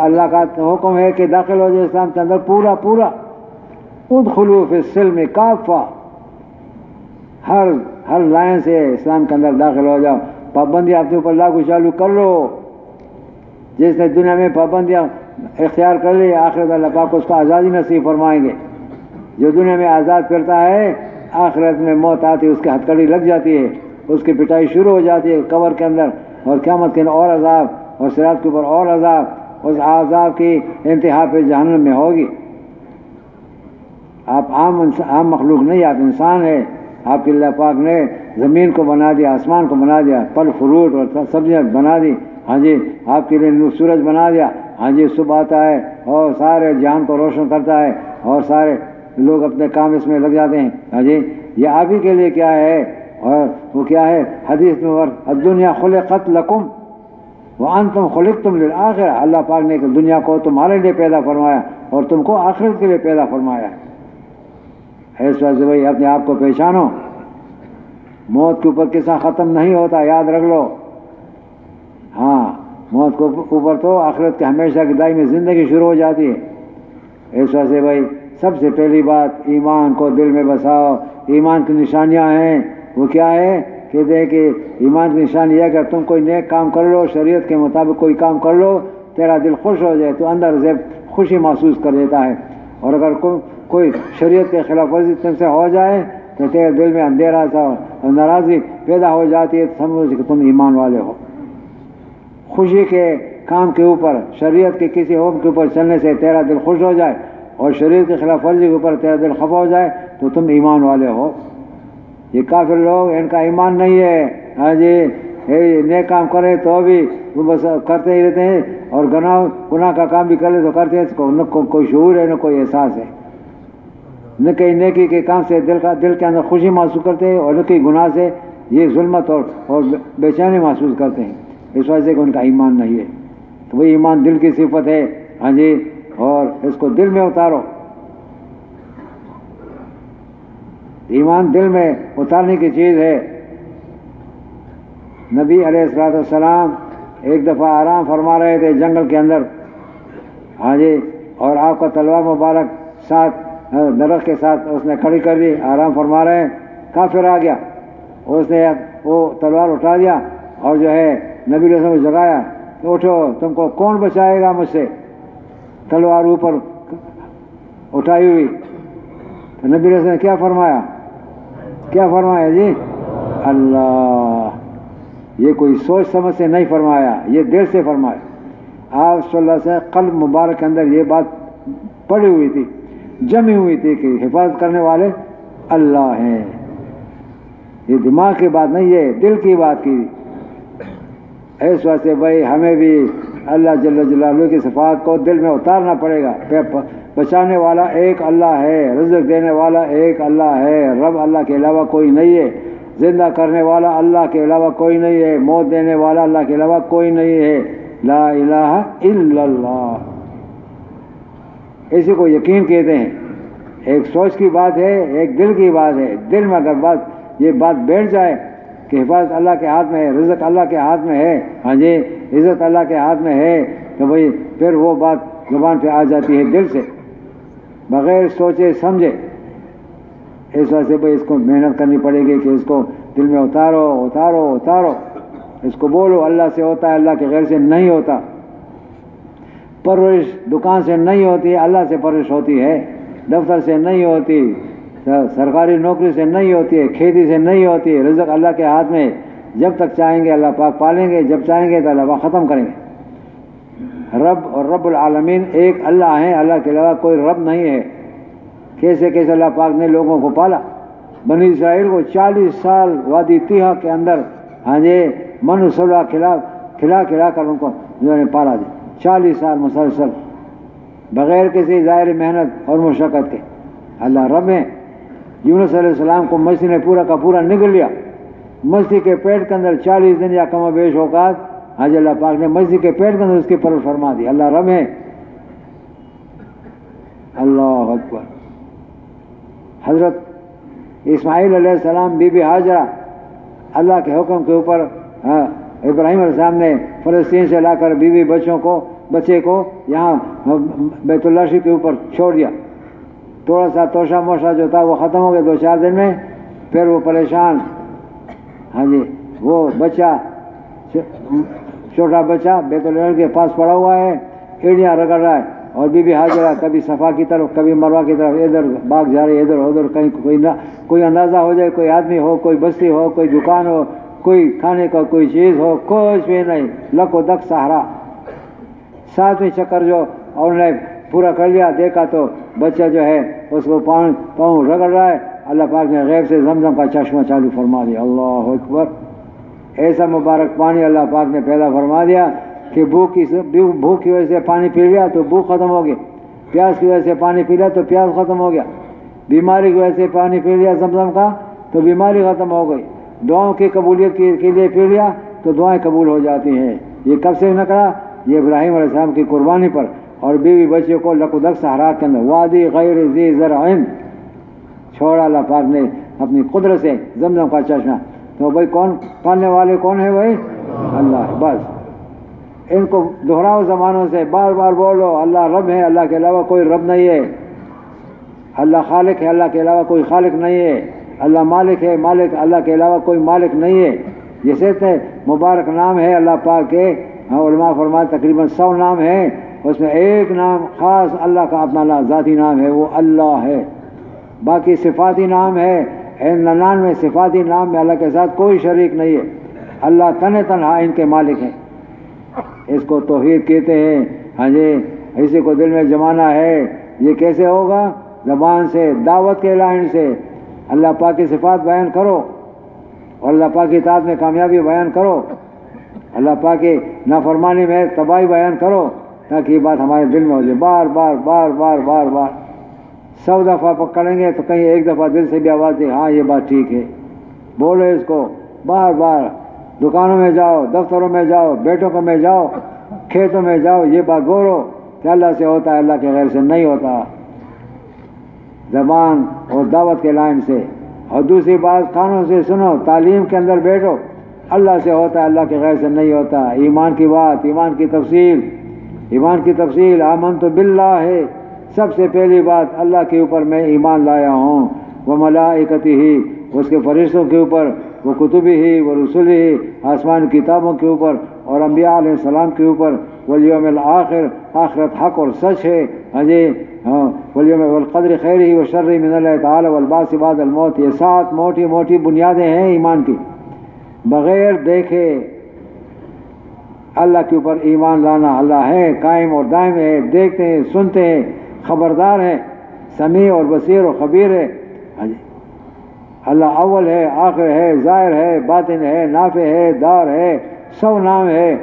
اللہ کا حکم ہے کہ داخل ہو جائے اسلام کے اندر پورا ادخلوا فی السلم کافہ، ہر لائن سے اسلام کے اندر داخل ہو جاؤ، پابندیاں اپنے اوپر لاگو چالو کر لو۔ جس نے دنیا میں پابندیاں اختیار کر لی، آخرت اللہ پاک اس کو آزادی نصیب فرمائیں گے۔ جو دنیا میں آزاد پھرتا ہے، آخرت میں موت آتی اس کے ہتھکڑی لگ جاتی ہے، اس کی پٹائی شروع ہو جاتی ہے قبر کے اندر، اور قیامت کے اندر اور عذاب، اور صراط کے اوپر اور عذاب، اس عذاب کی انتہا پہ جہنم میں ہوگی۔ آپ عام مخلوق نہیں، آپ انسان ہیں۔ آپ کے اللہ پاک نے زمین کو بنا دیا، آسمان کو بنا دیا، پھل فروٹ اور سبزیاں بنا دی، ہاں جی، آپ کے لیے سورج بنا دیا، ہاں جی، صبح آتا ہے اور سارے جہان کو روشن کرتا ہے، اور سارے لوگ اپنے کام اس میں لگ جاتے ہیں، ہاں جی۔ یہ آپ ہی کے لیے کیا ہے، اور وہ کیا ہے؟ حدیث میں الدنیا خلقت لکم وانتم خلقتم للآخرہ۔ اللہ پاک نے دنیا کو تمہارے لیے پیدا فرمایا اور تم کو آخرت کے لیے پیدا فرمایا ہے۔ اس وجہ سے بھائی اپنے آپ کو پہچانو، موت کے اوپر قصہ ختم نہیں ہوتا، یاد رکھ لو۔ ہاں، موت کے اوپر تو آخرت کی ہمیشہ کی دائمی زندگی شروع ہو جاتی ہے۔ اس وجہ سے بھائی سب سے پہلی بات ایمان کو دل میں بساؤ۔ ایمان کی نشانیاں ہیں، وہ کیا ہے؟ کہتے ہیں کہ ایمان کی نشانی یہ ہے کہ تم کوئی نیک کام کر لو، شریعت کے مطابق کوئی کام کر لو، تیرا دل خوش ہو جائے تو اندر سے خوشی محسوس کر دیتا ہے، اور اگر کوئی شریعت کے خلاف ورزی تم سے ہو جائے تو تیرے دل میں اندھیرا سا اور ناراضگی پیدا ہو جاتی ہے، سمجھو کہ تم ایمان والے ہو۔ خوشی کے کام کے اوپر، شریعت کے کسی حکم کے اوپر چلنے سے تیرا دل خوش ہو جائے، اور شریعت کے خلاف ورزی کے اوپر تیرا دل خفا ہو جائے تو تم ایمان والے ہو۔ یہ کافر لوگ، ان کا ایمان نہیں ہے، ہاں جی، نیک کام کرے تو بھی وہ بس کرتے ہی رہتے ہیں، اور گناہ کا کام بھی کر لے تو کرتے ہیں، نہ کوئی شعور ہے، نہ کوئی احساس ہے، نہ کہیں نیکی کے کام سے دل کے اندر خوشی محسوس کرتے ہیں، اور نہ کہیں گناہ سے یہ ظلمت اور بے چینی محسوس کرتے ہیں۔ اس وجہ سے کہ ان کا ایمان نہیں ہے۔ تو وہی ایمان دل کی صفت ہے، ہاں جی، اور اس کو دل میں اتارو۔ ایمان دل میں اتارنے کی چیز ہے۔ نبی علیہ السلام ایک دفعہ آرام فرما رہے تھے جنگل کے اندر، ہاں جی، اور آپ کا تلوار مبارک ساتھ درخت کے ساتھ اس نے کھڑی کر دی، آرام فرما رہے ہیں، کافر آ گیا، اس نے وہ تلوار اٹھا دیا اور جو ہے نبی علیہ السلام کو جگایا کہ اٹھو، تم کو کون بچائے گا مجھ سے؟ تلوار اوپر اٹھائی ہوئی، تو نبی علیہ السلام نے کیا فرمایا جی؟ اللہ، یہ کوئی سوچ سمجھ سے نہیں فرمایا، یہ دل سے فرمایا۔ آپ صلی اللہ علیہ وسلم قلب مبارک کے اندر یہ بات پڑی ہوئی تھی، جمی ہوئی تھی کہ حفاظت کرنے والے اللہ ہیں۔ یہ دماغ کی بات نہیں ہے، دل کی بات کی۔ اس واسطے بھائی ہمیں بھی اللہ جل جلالہ کی صفات کو دل میں اتارنا پڑے گا۔ بچانے والا ایک اللہ ہے، رزق دینے والا ایک اللہ ہے، رب اللہ کے علاوہ کوئی نہیں ہے، زندہ کرنے والا اللہ کے علاوہ کوئی نہیں ہے، موت دینے والا اللہ کے علاوہ کوئی نہیں ہے، لا الہ الا اللہ۔ اسی کو یقین کہتے ہیں۔ ایک سوچ کی بات ہے، ایک دل کی بات ہے۔ دل میں اگر یہ بات بیٹھ جائے کہ حفاظت اللہ کے ہاتھ میں ہے، رزق اللہ کے ہاتھ میں ہے، ہاں جی، عزت اللہ کے ہاتھ میں ہے، تو بھائی پھر وہ بات زبان پہ آ جاتی ہے دل سے، بغیر سوچے سمجھے۔ اس وجہ سے بھائی اس کو محنت کرنی پڑے گی کہ اس کو دل میں اتارو، اس کو بولو اللہ سے ہوتا ہے، اللہ کے غیر سے نہیں ہوتا۔ پرورش دکان سے نہیں ہوتی، اللہ سے پرورش ہوتی ہے، دفتر سے نہیں ہوتی، سرکاری نوکری سے نہیں ہوتی ہے، کھیتی سے نہیں ہوتی ہے، رزق اللہ کے ہاتھ میں۔ جب تک چاہیں گے اللہ پاک پالیں گے، جب چاہیں گے تو اللہ پاک ختم کریں گے۔ رب اور رب العالمین ایک اللہ ہیں، اللہ کے علاوہ کوئی رب نہیں ہے۔ کیسے اللہ پاک نے لوگوں کو پالا؟ بنی اسرائیل کو 40 سال وادی تیہا کے اندر ہاں جی من و سلوا کھلا کر ان کو جو نے پالا دیا، 40 سال مسلسل بغیر کسی ظاہر محنت اور مشقت کے۔ اللہ رب ہے۔ یونس علیہ السلام کو مچھلی نے پورا کا پورا نگل لیا، مچھلی کے پیٹ کے اندر 40 دن یا کم و بیش اوقات حج اللہ پاک نے مچھلی کے پیٹ کے اندر اس کی پرورش فرما دی۔ اللہ رب ہے۔ اللہ اکبر۔ حضرت اسماعیل علیہ السلام بی بی ہاجرہ اللہ کے حکم کے اوپر ابراہیم علیہ السلام نے فلسطین سے لا کر بیوی بچے کو یہاں بیت اللہ شریف کے اوپر چھوڑ دیا۔ تھوڑا سا توشہ موشہ جو تھا وہ ختم ہو گیا 2-4 دن میں، پھر وہ پریشان، ہاں جی، وہ بچہ چھوٹا بچہ بیت اللہ کے پاس پڑا ہوا ہے، ایڑیاں رگڑ رہا ہے، اور بی بی ہاجرہ کبھی صفا کی طرف کبھی مروہ کی طرف ادھر بھاگ جا رہی ہے، ادھر ادھر، کہیں کوئی اندازہ ہو جائے کوئی آدمی ہو، کوئی بستی ہو، کوئی دکان ہو، کوئی کھانے کا کوئی چیز ہو، کچھ بھی نہیں، لک و دک صحرا۔ 7ویں چکر جو انہوں نے پورا کر لیا، دیکھا تو بچہ جو ہے اس کو پاؤں رگڑ رہا ہے۔ اللہ پاک نے غیب سے زمزم کا چشمہ چالو فرما دیا۔ اللہ اکبر۔ ایسا مبارک پانی اللہ پاک نے پیدا فرما دیا کہ بھوک کی وجہ سے پانی پی لیا تو بھوک ختم ہو گئی، پیاس کی وجہ سے پانی پی لیا تو پیاس ختم ہو گیا، بیماری کی وجہ سے پانی پی لیا زمزم کا تو بیماری ختم ہو گئی، دعاؤں کی قبولیت کے لیے پی لیا تو دعائیں قبول ہو جاتی ہیں۔ یہ کب سے نکلا؟ یہ ابراہیم علیہ السلام کی قربانی پر، اور بیوی بچے کو لقدق صحرا کے اندر وادی غیر ذی زرع چھوڑا اللہ پاک نے اپنی قدرت سے زمزم کا چشمہ۔ تو بھائی کون پالنے والے کون ہے بھائی؟ اللہ۔ بس ان کو دہراؤ زمانوں سے، بار بار بولو اللہ رب ہے، اللہ کے علاوہ کوئی رب نہیں ہے، اللہ خالق ہے، اللہ کے علاوہ کوئی خالق نہیں ہے، اللہ مالک ہے، مالک اللہ کے علاوہ کوئی مالک نہیں ہے۔ جیسے مبارک نام ہے اللہ پاک کے، علماء فرماتے تقریباً 100 نام ہیں، اس میں ایک نام خاص اللہ کا اپنا ذاتی نام ہے، وہ اللہ ہے۔ باقی صفاتی نام ہے، 99 صفاتی نام میں اللہ کے ساتھ کوئی شریک نہیں ہے، اللہ تنہا ان کے مالک ہیں۔ اس کو توحید کہتے ہیں۔ ہاں جی، اسی کو دل میں جمانا ہے۔ یہ کیسے ہوگا؟ زبان سے، دعوت کے لائن سے۔ اللہ پاک کی صفات بیان کرو اور اللہ پاک کی اطاعت میں کامیابی بیان کرو، اللہ پاک کی نافرمانی میں تباہی بیان کرو، تاکہ یہ بات ہمارے دل میں ہو جائے۔ بار بار بار بار بار بار 100 دفعہ پکڑیں گے تو کہیں ایک دفعہ دل سے بھی آواز دے، ہاں یہ بات ٹھیک ہے، بولو اس کو بار بار۔ دکانوں میں جاؤ، دفتروں میں جاؤ، بیٹوں میں جاؤ، کھیتوں میں جاؤ، یہ بات بولو کہ اللہ سے ہوتا ہے، اللہ کے غیر سے نہیں ہوتا، زبان اور دعوت کے لائن سے۔ اور دوسری بات کانوں سے سنو، تعلیم کے اندر بیٹھو، اللہ سے ہوتا ہے، اللہ کے غیر سے نہیں ہوتا۔ ایمان کی بات، ایمان کی تفصیل، آمنت باللہ ہے۔ سب سے پہلی بات اللہ کے اوپر میں ایمان لایا ہوں، وملائکتہ، اس کے فرشتوں کے اوپر، وہ کتبی ہی و رسولی ہی، آسمان کتابوں کے اوپر اور انبیاء علیہ السلام کے اوپر، والیوم الآخر، آخرت حق اور سچ ہے، ہاں جی، والیوم والقدر خیرہ و شرہ من اللہ تعالی والبعث بعد الموت، یہ 7 موٹی موٹی بنیادیں ہیں ایمان کی۔ بغیر دیکھے اللہ کے اوپر ایمان لانا، اللہ ہے، قائم اور دائم ہے، دیکھتے ہیں، سنتے ہیں، خبردار ہے، سمیع اور بصیر اور خبیر ہے، ہاں جی، اللہ اول ہے، آخر ہے، ظاہر ہے، باطن ہے، نافع ہے، دار ہے، 100 نام ہے۔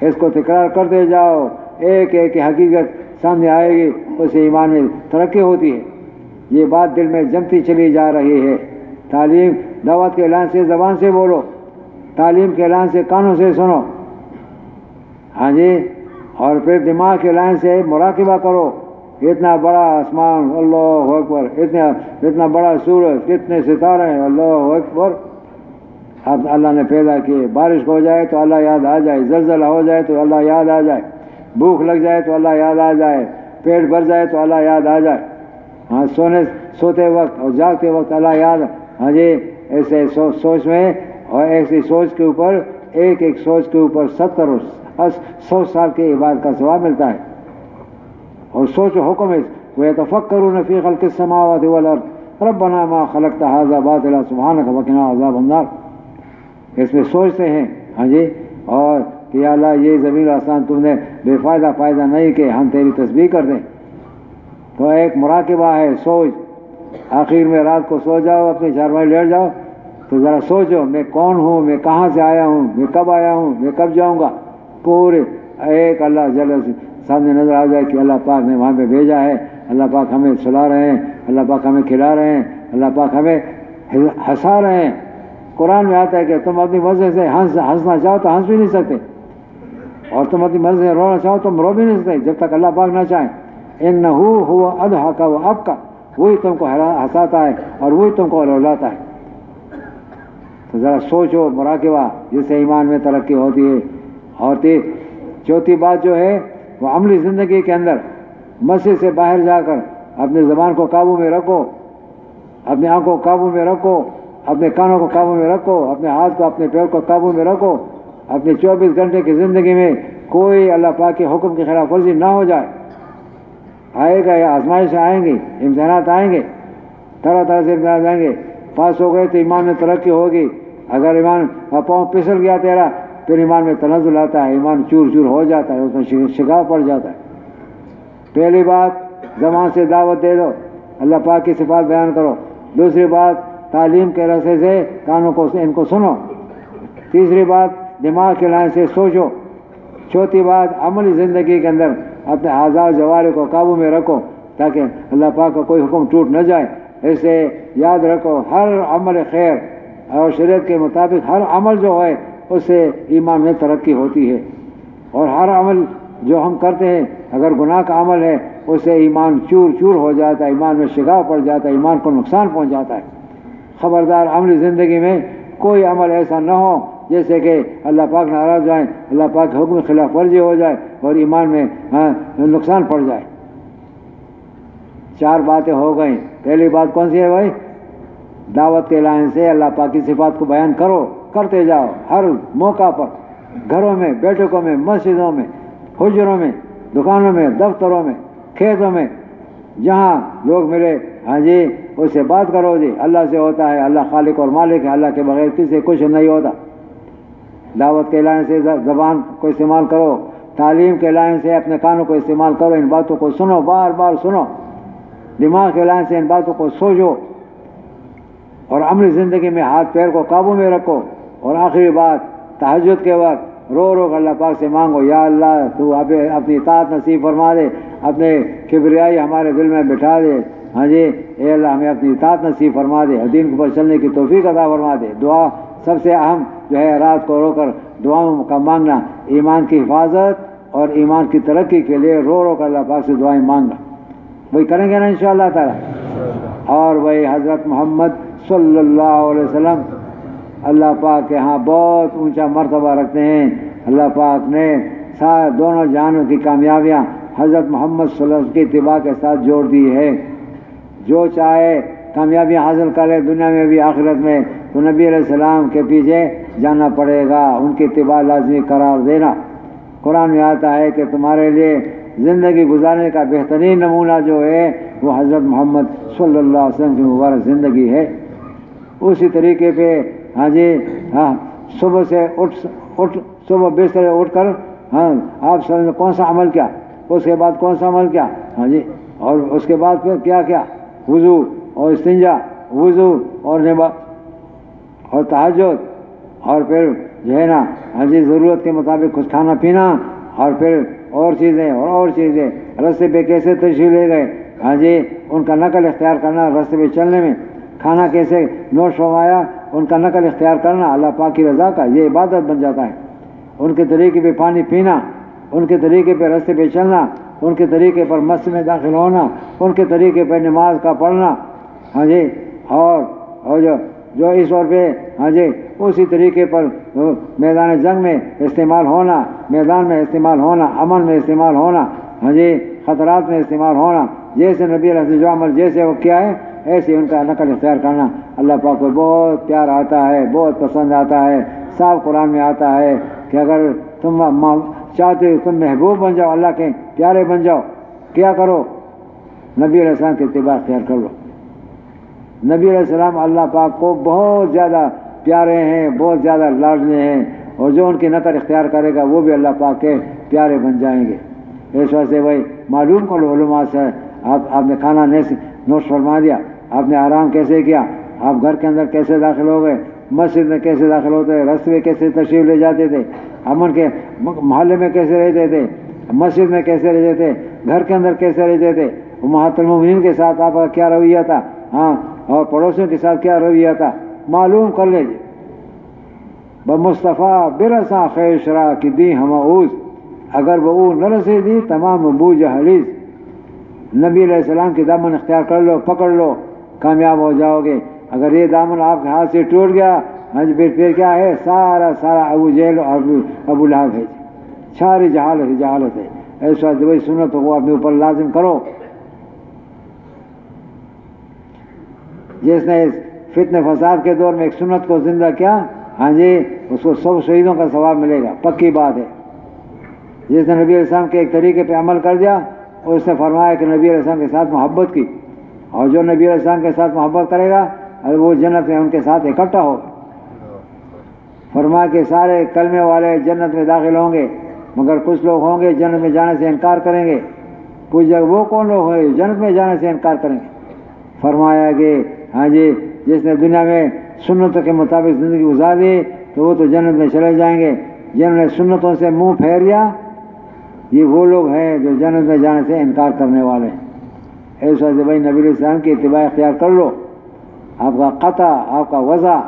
اس کو تکرار کرتے جاؤ، ایک ایک کی حقیقت سامنے آئے گی، اس سے ایمان میں ترقی ہوتی ہے۔ یہ بات دل میں جمتی چلی جا رہی ہے۔ تعلیم، دعوت کے اعلان سے زبان سے بولو، تعلیم کے اعلان سے کانوں سے سنو، ہاں جی، اور پھر دماغ کے اعلان سے مراقبہ کرو۔ اتنا بڑا آسمان، اللہ اکبر، اتنا بڑا سورج، کتنے ستارے ہیں، اللہ اکبر۔ اب اللہ نے پیدا کیے، بارش ہو جائے تو اللہ یاد آ جائے، زلزلہ ہو جائے تو اللہ یاد آ جائے، بھوک لگ جائے تو اللہ یاد آ جائے، پیٹ بھر جائے تو اللہ یاد آ جائے، ہاں، سوتے وقت اور جاگتے وقت اللہ یاد، ہاں جی، ایسے سوچ میں، اور ایسی سوچ کے اوپر، ایک ایک سوچ کے اوپر 70 اور 100 سال کی عبادت کا ثواب ملتا ہے۔ اور سوچ و حکم ہے، وَيَتَفَكَّرُونَ فِي خَلْقِ السَّمَاوَاتِ وَالْأَرْضِ رَبَّنَا مَا خَلَقْتَ هَذَا بَاطِلًا سُبْحَانَكَ وَقِنَا عَذَابَ النَّارِ۔ اس میں سوچتے ہیں، ہاں جی، اور کہ یا اللہ یہ زمین و آسمان تم نے بے فائدہ نہیں کہ ہم تیری تسبیح کر دیں۔ تو ایک مراقبہ ہے، سوچ۔ آخر میں رات کو سو جاؤ، اپنی چارپائی لیٹ جاؤ تو ذرا سوچو، میں کون ہوں، میں کہاں سے آیا ہوں، میں کب آیا ہوں، میں کب جاؤں گا۔ پورے ایک اللہ جل سامنے نظر آ جائے کہ اللہ پاک نے وہاں پہ بھیجا ہے، اللہ پاک ہمیں سلا رہے ہیں، اللہ پاک ہمیں کھلا رہے ہیں، اللہ پاک ہمیں ہنسا رہے ہیں۔ قرآن میں آتا ہے کہ تم اپنی مرضی سے ہنسنا چاہو تو ہنس بھی نہیں سکتے، اور تم اپنی مرضی سے رونا چاہو تو رو بھی نہیں سکتے جب تک اللہ پاک نہ چاہیں۔ اِنَّهُ هُوَ أَضْحَكَ وَأَبْكَى، وہی تم کو ہنساتا ہے اور وہی تم کو رلاتا ہے۔ تو ذرا سوچو، مراقبہ، جس سے ایمان میں ترقی ہوتی ہے۔ اور چوتھی بات جو ہے وہ عملی زندگی کے اندر مسجد سے باہر جا کر اپنے زبان کو قابو میں رکھو، اپنے آنکھوں کو قابو میں رکھو، اپنے کانوں کو قابو میں رکھو، اپنے ہاتھ کو، اپنے پیر کو قابو میں رکھو۔ اپنے 24 گھنٹے کی زندگی میں کوئی اللہ پاک کے حکم کی خلاف ورزی نہ ہو جائے۔ آئے گا، یا آزمائشیں آئیں گی، امتحانات آئیں گے، طرح طرح سے امتحانات آئیں گے۔ پاس ہو گئے تو ایمان میں ترقی ہوگی، اگر ایمان پاؤں پھسل گیا تیرا پھر ایمان میں تنزل آتا ہے، ایمان چور چور ہو جاتا ہے، اس میں شگاف پڑ جاتا ہے۔ پہلی بات، زبان سے دعوت دے دو، اللہ پاک کی صفات بیان کرو۔ دوسری بات، تعلیم کے رسے سے کانوں کو ان کو سنو۔ تیسری بات، دماغ کے لائن سے سوچو۔ چوتھی بات، عملی زندگی کے اندر اپنے اعضاء جوارح کو قابو میں رکھو تاکہ اللہ پاک کا کوئی حکم ٹوٹ نہ جائے۔ اسے یاد رکھو، ہر عمل خیر اور شریعت کے مطابق ہر عمل جو ہے اس سے ایمان میں ترقی ہوتی ہے، اور ہر عمل جو ہم کرتے ہیں اگر گناہ کا عمل ہے اس سے ایمان چور چور ہو جاتا ہے، ایمان میں شگاف پڑ جاتا ہے، ایمان کو نقصان پہنچ جاتا ہے۔ خبردار، عملی زندگی میں کوئی عمل ایسا نہ ہو جیسے کہ اللہ پاک ناراض جائیں، اللہ پاک کے حکم کے خلاف ورزی ہو جائے اور ایمان میں نقصان پڑ جائے۔ 4 باتیں ہو گئیں۔ پہلی بات کون سی ہے بھائی؟ دعوت کے لائن سے اللہ پاک کی صفات کو بیان کرو، کرتے جاؤ ہر موقع پر، گھروں میں، بیٹھکوں میں، مسجدوں میں، حجروں میں، دکانوں میں، دفتروں میں، کھیتوں میں، جہاں لوگ ملے، ہاں جی، اس سے بات کرو جی۔ اللہ سے ہوتا ہے، اللہ خالق اور مالک ہے، اللہ کے بغیر کسی سے کچھ نہیں ہوتا۔ دعوت کے لائن سے زبان کو استعمال کرو، تعلیم کے لائن سے اپنے کانوں کو استعمال کرو، ان باتوں کو سنو، بار بار سنو، دماغ کے لائن سے ان باتوں کو سوچو، اور عملی زندگی میں ہاتھ پیر کو قابو میں رکھو۔ اور آخری بات، تہجد کے وقت رو رو کر اللہ پاک سے مانگو، یا اللہ تو اپنی اطاعت نصیب فرما دے، اپنے کبریائی ہمارے دل میں بٹھا دے، ہاں جی، اے اللہ ہمیں اپنی اطاعت نصیب فرما دے، دین پر چلنے کی توفیق عطا فرما دے۔ دعا سب سے اہم جو ہے رات کو رو کر دعاؤں کا مانگنا، ایمان کی حفاظت اور ایمان کی ترقی کے لیے رو رو کر اللہ پاک سے دعائیں مانگنا، وہی کریں گے نا انشاءاللہ تعالی۔ اور وہی حضرت محمد صلی اللہ علیہ وسلم اللہ پاک کے ہاں بہت اونچا مرتبہ رکھتے ہیں۔ اللہ پاک نے دونوں جہانوں کی کامیابیاں حضرت محمد صلی اللہ علیہ وسلم کی اتباع کے ساتھ جوڑ دی ہے۔ جو چاہے کامیابی حاصل کرے دنیا میں بھی آخرت میں، تو نبی علیہ السلام کے پیچھے جانا پڑے گا، ان کی اتباع لازمی قرار دینا۔ قرآن میں آتا ہے کہ تمہارے لیے زندگی گزارنے کا بہترین نمونہ جو ہے وہ حضرت محمد صلی اللہ علیہ وسلم کی مبارک زندگی ہے۔ اسی طریقے پہ ہاں جی صبح سے صبح بستر اٹھ کر ہاں آپ صلی اللہ علیہ وسلم نے کون سا عمل کیا، اس کے بعد کون سا عمل کیا، ہاں جی، اور اس کے بعد پھر کیا کیا، وضو اور استنجا، وضو اور نماز اور تہجد، اور پھر جو ہے نا ہاں جی ضرورت کے مطابق کچھ کھانا پینا، اور پھر اور چیزیں اور چیزیں، راستے پہ کیسے تشریف لے گئے، ہاں جی ان کا نقل اختیار کرنا راستے پہ چلنے میں، کھانا کیسے نوش فرمایا ان کا نقل اختیار کرنا اللہ پاک کی رضا کا یہ عبادت بن جاتا ہے۔ ان کے طریقے پہ پانی پینا، ان کے طریقے پہ راستے پہ چلنا، ان کے طریقے پر مسجد میں داخل ہونا، ان کے طریقے پہ نماز کا پڑھنا، ہاں جی، اور جو اس طور پہ ہاں جی اسی طریقے پر میدان جنگ میں استعمال ہونا، میدان میں استعمال ہونا، امن میں استعمال ہونا، ہاں جی خطرات میں استعمال ہونا، جیسے نبی علیہ السلام جو عمل جیسے وہ کیا ہے ایسے ان کا نقل اختیار کرنا اللہ پاک کو بہت پیار آتا ہے، بہت پسند آتا ہے۔ صاف قرآن میں آتا ہے کہ اگر تم چاہتے ہو تم محبوب بن جاؤ، اللہ کے پیارے بن جاؤ، کیا کرو، نبی علیہ السلام کی اتباع اختیار کر لو۔ نبی علیہ السلام اللہ پاک کو بہت زیادہ پیارے ہیں، بہت زیادہ لاڈلے ہیں، اور جو ان کی نقل اختیار کرے گا وہ بھی اللہ پاک کے پیارے بن جائیں گے۔ اس وجہ سے بھائی معلوم کرو علماء سے، آپ نے کھانا نوش فرما دیا، آپ نے آرام کیسے کیا، آپ گھر کے اندر کیسے داخل ہو گئے، مسجد میں کیسے داخل ہوتے، راستے میں کیسے تشریف لے جاتے تھے، امن کے محلے میں کیسے رہتے تھے، مسجد میں کیسے رہتے تھے، گھر کے اندر کیسے رہتے تھے، امہات المومنین کے ساتھ آپ کا کیا رویہ تھا، ہاں، اور پڑوسیوں کے ساتھ کیا رویہ تھا، معلوم کر لیجیے۔ بمصطفیٰ برسا خیر شرا کی دی ہمعوز، اگر وہ نہ رسے دی تمام بو جہلیز۔ نبی علیہ السلام کی دامن اختیار کر لو، پکڑ لو، کامیاب ہو جاؤ گے۔ اگر یہ دامن آپ کے ہاتھ سے ٹوٹ گیا پھر کیا ہے، سارا ابو جہل اور ابو لہب ہے، ساری جہالت ہے۔ ایسا وہی سنت کو اپنے اوپر لازم کرو۔ جس نے اس فتنہ فساد کے دور میں ایک سنت کو زندہ کیا، ہاں جی اس کو 100 شہیدوں کا ثواب ملے گا، پکی بات ہے۔ جس نے نبی علیہ السلام کے ایک طریقے پہ عمل کر دیا، اس نے فرمایا کہ نبی علیہ السلام کے ساتھ محبت کی، اور جو نبی علیہ السلام کے ساتھ محبت کرے گا وہ جنت میں ان کے ساتھ اکٹھا ہوگا۔ فرمایا کہ سارے کلمے والے جنت میں داخل ہوں گے، مگر کچھ لوگ ہوں گے جنت میں جانے سے انکار کریں گے۔ پوچھا وہ کون لوگ ہیں جنت میں جانے سے انکار کریں گے؟ فرمایا کہ ہاں جی جس نے دنیا میں سنتوں کے مطابق زندگی گزار دی تو وہ تو جنت میں چلے جائیں گے، جنہوں نے سنتوں سے منہ پھیر دیا یہ وہ لوگ ہیں جو جنت میں جانے سے انکار کرنے والے ہیں۔ اس وجہ سے بھائی نبی علیہ السلام کی اتباع اختیار کر لو۔ آپ کا قطع، آپ کا وضع،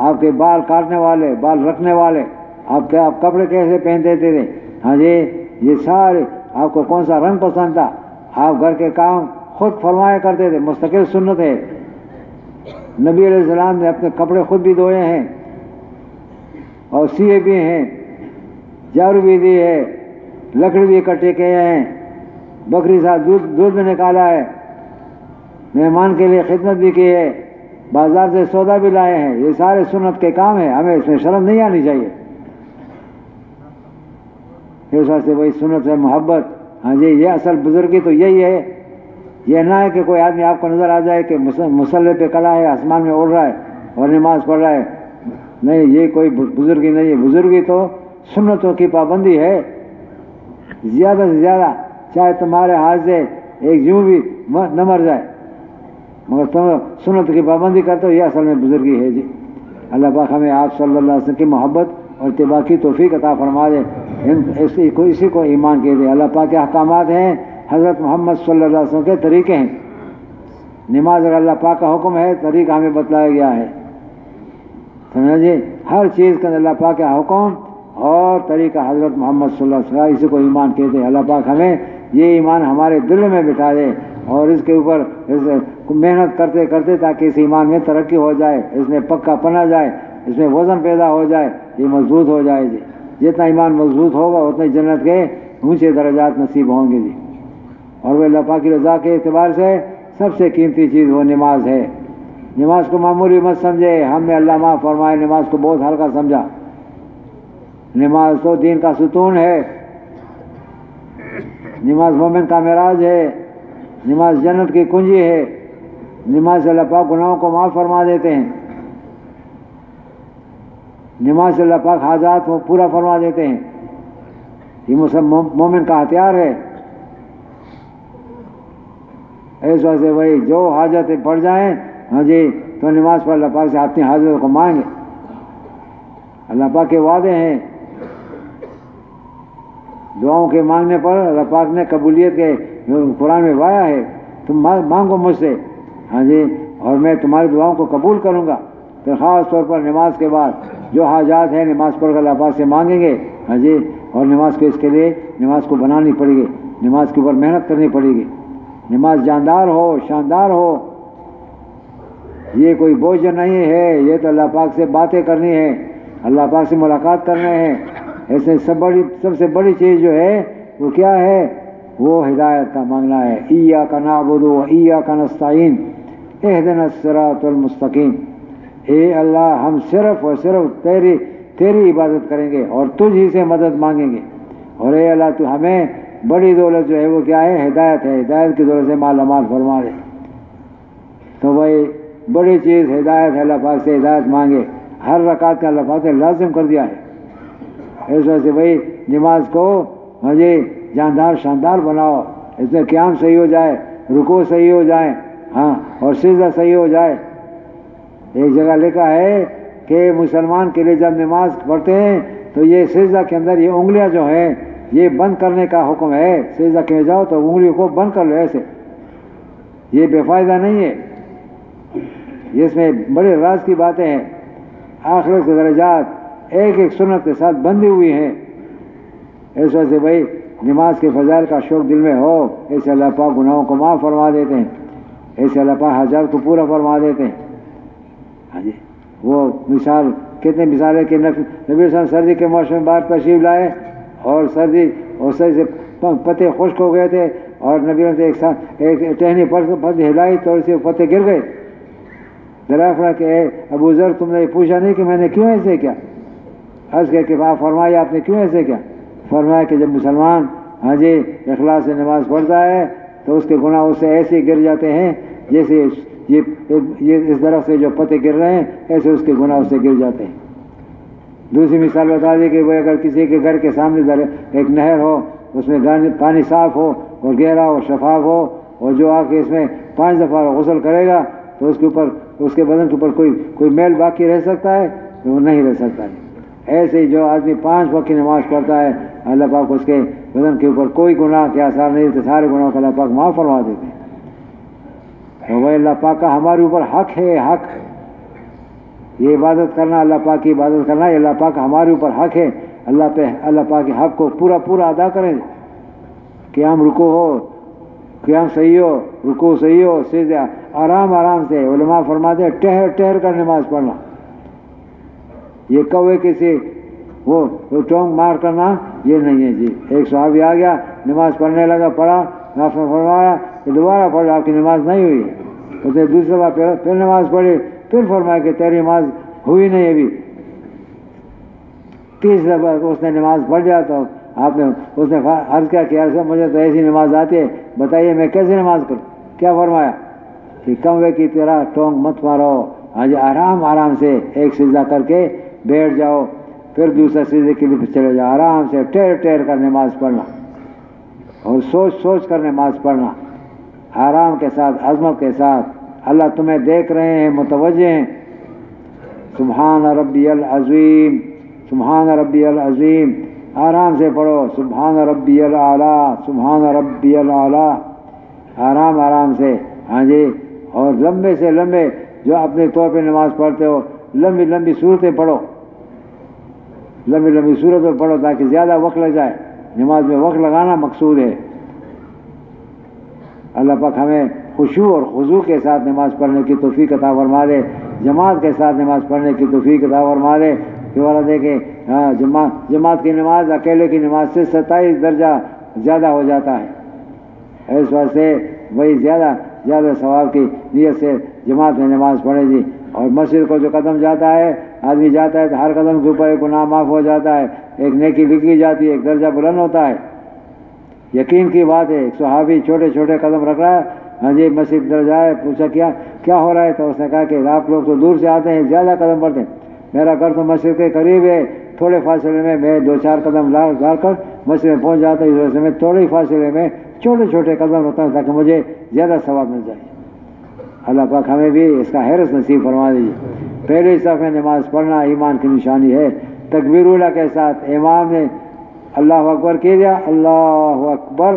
آپ کے بال کاٹنے والے، بال رکھنے والے، آپ کپڑے کیسے پہنتے تھے، ہاں جی یہ سارے آپ کو کون سا رنگ پسند تھا، آپ گھر کے کام خود فرمایا کرتے تھے، مستقل سنت ہے۔ نبی علیہ السلام نے اپنے کپڑے خود بھی دھوئے ہیں اور سیے بھی ہیں، جھاڑو بھی دی ہے، لکڑی بھی اکٹھے کیے ہیں، بکری ساتھ دودھ بھی نکالا ہے، مہمان کے لیے خدمت بھی کی ہے، بازار سے سودا بھی لائے ہیں۔ یہ سارے سنت کے کام ہیں، ہمیں اس میں شرم نہیں آنی چاہیے۔ اس وجہ سے وہی سنت سے محبت، ہاں جی یہ اصل بزرگی تو یہی ہے۔ یہ نہ ہے کہ کوئی آدمی آپ کو نظر آ جائے کہ مصلی پہ کھڑا ہے، آسمان میں اڑ رہا ہے اور نماز پڑھ رہا ہے، نہیں یہ کوئی بزرگی نہیں ہے۔ بزرگی تو سنتوں کی پابندی ہے، زیادہ سے زیادہ، چاہے تمہارے ہاتھ سے ایک یوں بھی نہ مر جائے مگر تم سنت کی پابندی کرتے ہو، یہ اصل میں بزرگی ہے جی۔ اللہ پاک ہمیں آپ صلی اللہ علیہ وسلم کی محبت اور اتباع کی توفیق عطا فرما دے، اسی کو ایمان کے دے۔ اللہ پاک کے احکامات ہیں، حضرت محمد صلی اللہ علیہ وسلم کے طریقے ہیں۔ نماز اگر اللہ پاک کا حکم ہے، طریقہ ہمیں بتلایا گیا ہے، سمجھا جی، ہر چیز کے اندر اللہ پاک کا حکم اور طریقہ حضرت محمد صلی اللہ علیہ وسلم، اسی کو ایمان کہتے ہیں۔ اللہ پاک ہمیں یہ ایمان ہمارے دل میں بٹھا دے اور اس کے اوپر محنت کرتے کرتے تاکہ اس ایمان میں ترقی ہو جائے، اس میں پکا پنا جائے، اس میں وزن پیدا ہو جائے، یہ مضبوط ہو جائے جی۔ جتنا ایمان مضبوط ہوگا اتنے جنت کے اونچے درجات نصیب ہوں گے جی۔ اور وہ اللہ پاک کی رضا کے اعتبار سے سب سے قیمتی چیز وہ نماز ہے۔ نماز کو معمولی مت سمجھے. ہم نے اللہ معاف فرمائے نماز کو بہت ہلکا سمجھا. نماز تو دین کا ستون ہے. نماز مومن کا معراج ہے. نماز جنت کی کنجی ہے. نماز سے اللہ پاک گناہوں کو معاف فرما دیتے ہیں. نماز سے اللہ پاک حاجات کو پورا فرما دیتے ہیں. یہ مومن کا ہتھیار ہے. اس وجہ سے وہی جو حاجتیں پڑ جائیں ہاں جی تو نماز پر اللہ پاک سے اپنی حاجتوں کو مانگے. اللہ پاک کے وعدے ہیں. دعاؤں کے مانگنے پر اللہ پاک نے قبولیت کے قرآن میں وایا ہے تم مانگو مجھ سے ہاں جی اور میں تمہاری دعاؤں کو قبول کروں گا. پھر خاص طور پر نماز کے بعد جو حاجات ہیں نماز پڑھ کر اللہ پاک سے مانگیں گے ہاں جی. اور نماز کو اس کے لیے نماز کو بنانی پڑے گی. نماز کے اوپر محنت کرنی پڑے گی. نماز جاندار ہو شاندار ہو. یہ کوئی بوجھ نہیں ہے. یہ تو اللہ پاک سے باتیں کرنی ہے. اللہ پاک سے ملاقات کرنے ہیں. ایسے سب سے بڑی چیز جو ہے وہ کیا ہے وہ ہدایت کا مانگنا ہے. ایاک نعبد و ایاک نستعین اہدنا الصراط المستقیم. اے اللہ ہم صرف اور صرف تیری عبادت کریں گے اور تجھ ہی سے مدد مانگیں گے. اور اے اللہ تو ہمیں بڑی دولت جو ہے وہ کیا ہے ہدایت ہے. ہدایت کی دولت سے مالا مال فرما دے. تو وہی بڑی چیز ہدایت ہے. اللہ پاک سے ہدایت مانگے. ہر رکعت کا اللہ پاک نے لازم کر دیا ہے. اس وجہ سے وہی نماز کو مجھے جاندار شاندار بناؤ. اس میں قیام صحیح ہو جائے رکوع صحیح ہو جائے ہاں اور سجدہ صحیح ہو جائے. ایک جگہ لکھا ہے کہ مسلمان کے لیے جب نماز پڑھتے ہیں تو یہ سجدہ کے اندر یہ انگلیاں جو ہیں یہ بند کرنے کا حکم ہے. سجدہ کے جاؤ تو انگلیوں کو بند کر لو ایسے. یہ بے فائدہ نہیں ہے. اس میں بڑے راز کی باتیں ہیں. آخرت کے درجات ایک ایک سنت کے ساتھ بندھی ہوئی ہیں. اس وجہ سے بھائی نماز کے فضائل کا شوق دل میں ہو. ایسے اللہ پاک گناہوں کو معاف فرما دیتے ہیں. ایسے اللہ پاک حاجات کو پورا فرما دیتے ہیں. ہاں جی وہ مثال کتنے مثال ہے کہ نبی صلی اللہ علیہ وسلم سردی کے موسم میں باہر تشریف لائے اور سردی سے پتے خشک ہو گئے تھے اور نبی نے ایک ساتھ ایک ٹہنی پر ہلائی تو سے پتے گر گئے. ذرا کہ ابو ذر تم نے پوچھا نہیں کہ میں نے کیوں ایسے کیا. عرض کر کے آپ فرمایا آپ نے کیوں ایسے کیا. فرمایا کہ جب مسلمان ہاں جی اخلاص سے نماز پڑھتا ہے تو اس کے گناہ اس سے ایسے گر جاتے ہیں جیسے یہ اس درخت سے جو پتے گر رہے ہیں ایسے اس کے گناہ اس سے گر جاتے ہیں. دوسری مثال بتا دی کہ وہ اگر کسی کے گھر کے سامنے ایک نہر ہو اس میں پانی صاف ہو اور گہرا ہو شفاف ہو اور جو آ کے اس میں 5 دفعہ غسل کرے گا تو اس کے اوپر اس کے بدن کے اوپر کوئی میل باقی رہ سکتا ہے وہ نہیں رہ سکتا ہے. ایسے ہی جو آدمی 5 وقت کی نماز پڑھتا ہے اللہ پاک اس کے بدن کے اوپر کوئی گناہ کے آثار نہیں رہتے. سارے گناہوں کا اللہ پاک معاف فرما دیتے ہیں. وہ اللہ پاک کا ہمارے اوپر حق ہے. حق یہ عبادت کرنا اللہ پاک کی عبادت کرنا یہ اللہ پاک ہمارے اوپر حق ہے. اللہ پاک کے حق کو پورا ادا کریں. قیام رکوع ہو قیام صحیح ہو رکوع صحیح ہو سجدہ آرام سے. علماء فرماتے ہیں ٹہر کر نماز پڑھنا. یہ کوے کسی وہ ٹونگ مار کرنا یہ نہیں ہے جی. ایک صحابی آ گیا نماز پڑھنے لگا پڑھا آپ نے فرمایا کہ دوبارہ پڑھ آپ کی نماز نہیں ہوئی. اس نے دوسری بار پھر نماز پڑھی پھر فرمایا کہ تیری نماز ہوئی نہیں ابھی. 30 دفعہ اس نے نماز پڑھ لیا تو اس نے عرض کیا کہ یار مجھے تو ایسی نماز آتی ہے بتائیے میں کیسے نماز کروں. کیا فرمایا کہ کوے کی طرح ٹونگ مت مارو. آج آرام سے ایک سجدہ کر کے بیٹھ جاؤ پھر دوسرا سجدے کے لیے چلے جاؤ. آرام سے ٹھہر کر نماز پڑھنا اور سوچ کر نماز پڑھنا آرام کے ساتھ عظمت کے ساتھ. اللہ تمہیں دیکھ رہے ہیں متوجہ ہیں. سبحان ربی العظیم سبحان ربی العظیم. آرام سے پڑھو سبحان ربی الاعلیٰ سبحان ربی الاعلیٰ. آرام سے ہاں جی. اور لمبے سے لمبے جو اپنے طور پہ نماز پڑھتے ہو لمبی صورتیں پڑھو. لمبی صورتیں پڑھو تاکہ زیادہ وقت لگ جائے. نماز میں وقت لگانا مقصود ہے. اللہ پاک ہمیں خشوع اور خضوع کے ساتھ نماز پڑھنے کی توفیق عطا فرما دے. جماعت کے ساتھ نماز پڑھنے کی توفیق عطا فرما دے. کہ والا دیکھیں جماعت کی نماز اکیلے کی نماز سے 27 درجہ زیادہ ہو جاتا ہے. اس واسطے وہی زیادہ ثواب کی نیت سے جماعت میں نماز پڑھیں جی. اور مسجد کو جو قدم جاتا ہے آدمی جاتا ہے تو ہر قدم کے اوپر ایک گناہ معاف ہو جاتا ہے, ایک نیکی لکھی جاتی ہے, ایک درجہ بلند ہوتا ہے. یقین کی بات ہے. ایک صحابی چھوٹے چھوٹے قدم رکھ رہا ہے, ہاں جی مسجد در جائے, پوچھا کیا ہو رہا ہے, تو اس نے کہا کہ آپ لوگ تو دور سے آتے ہیں, زیادہ قدم بڑھتے ہیں, میرا گھر تو مسجد کے قریب ہے, تھوڑے فاصلے میں 2-4 قدم لا کر مسجد میں پہنچ جاتا ہوں. اس وجہ سے میں تھوڑے فاصلے میں چھوٹے چھوٹے قدم رکھتا ہوں تاکہ مجھے زیادہ ثواب مل جائے. اللہ پاک ہمیں بھی اس کا حرص نصیب فرما دیجیے. پہلی صف میں نماز پڑھنا ایمان کی نشانی ہے. تکبیر اولیٰ کے ساتھ امام نے اللہ اکبر کہہ دیا, اللہ اکبر,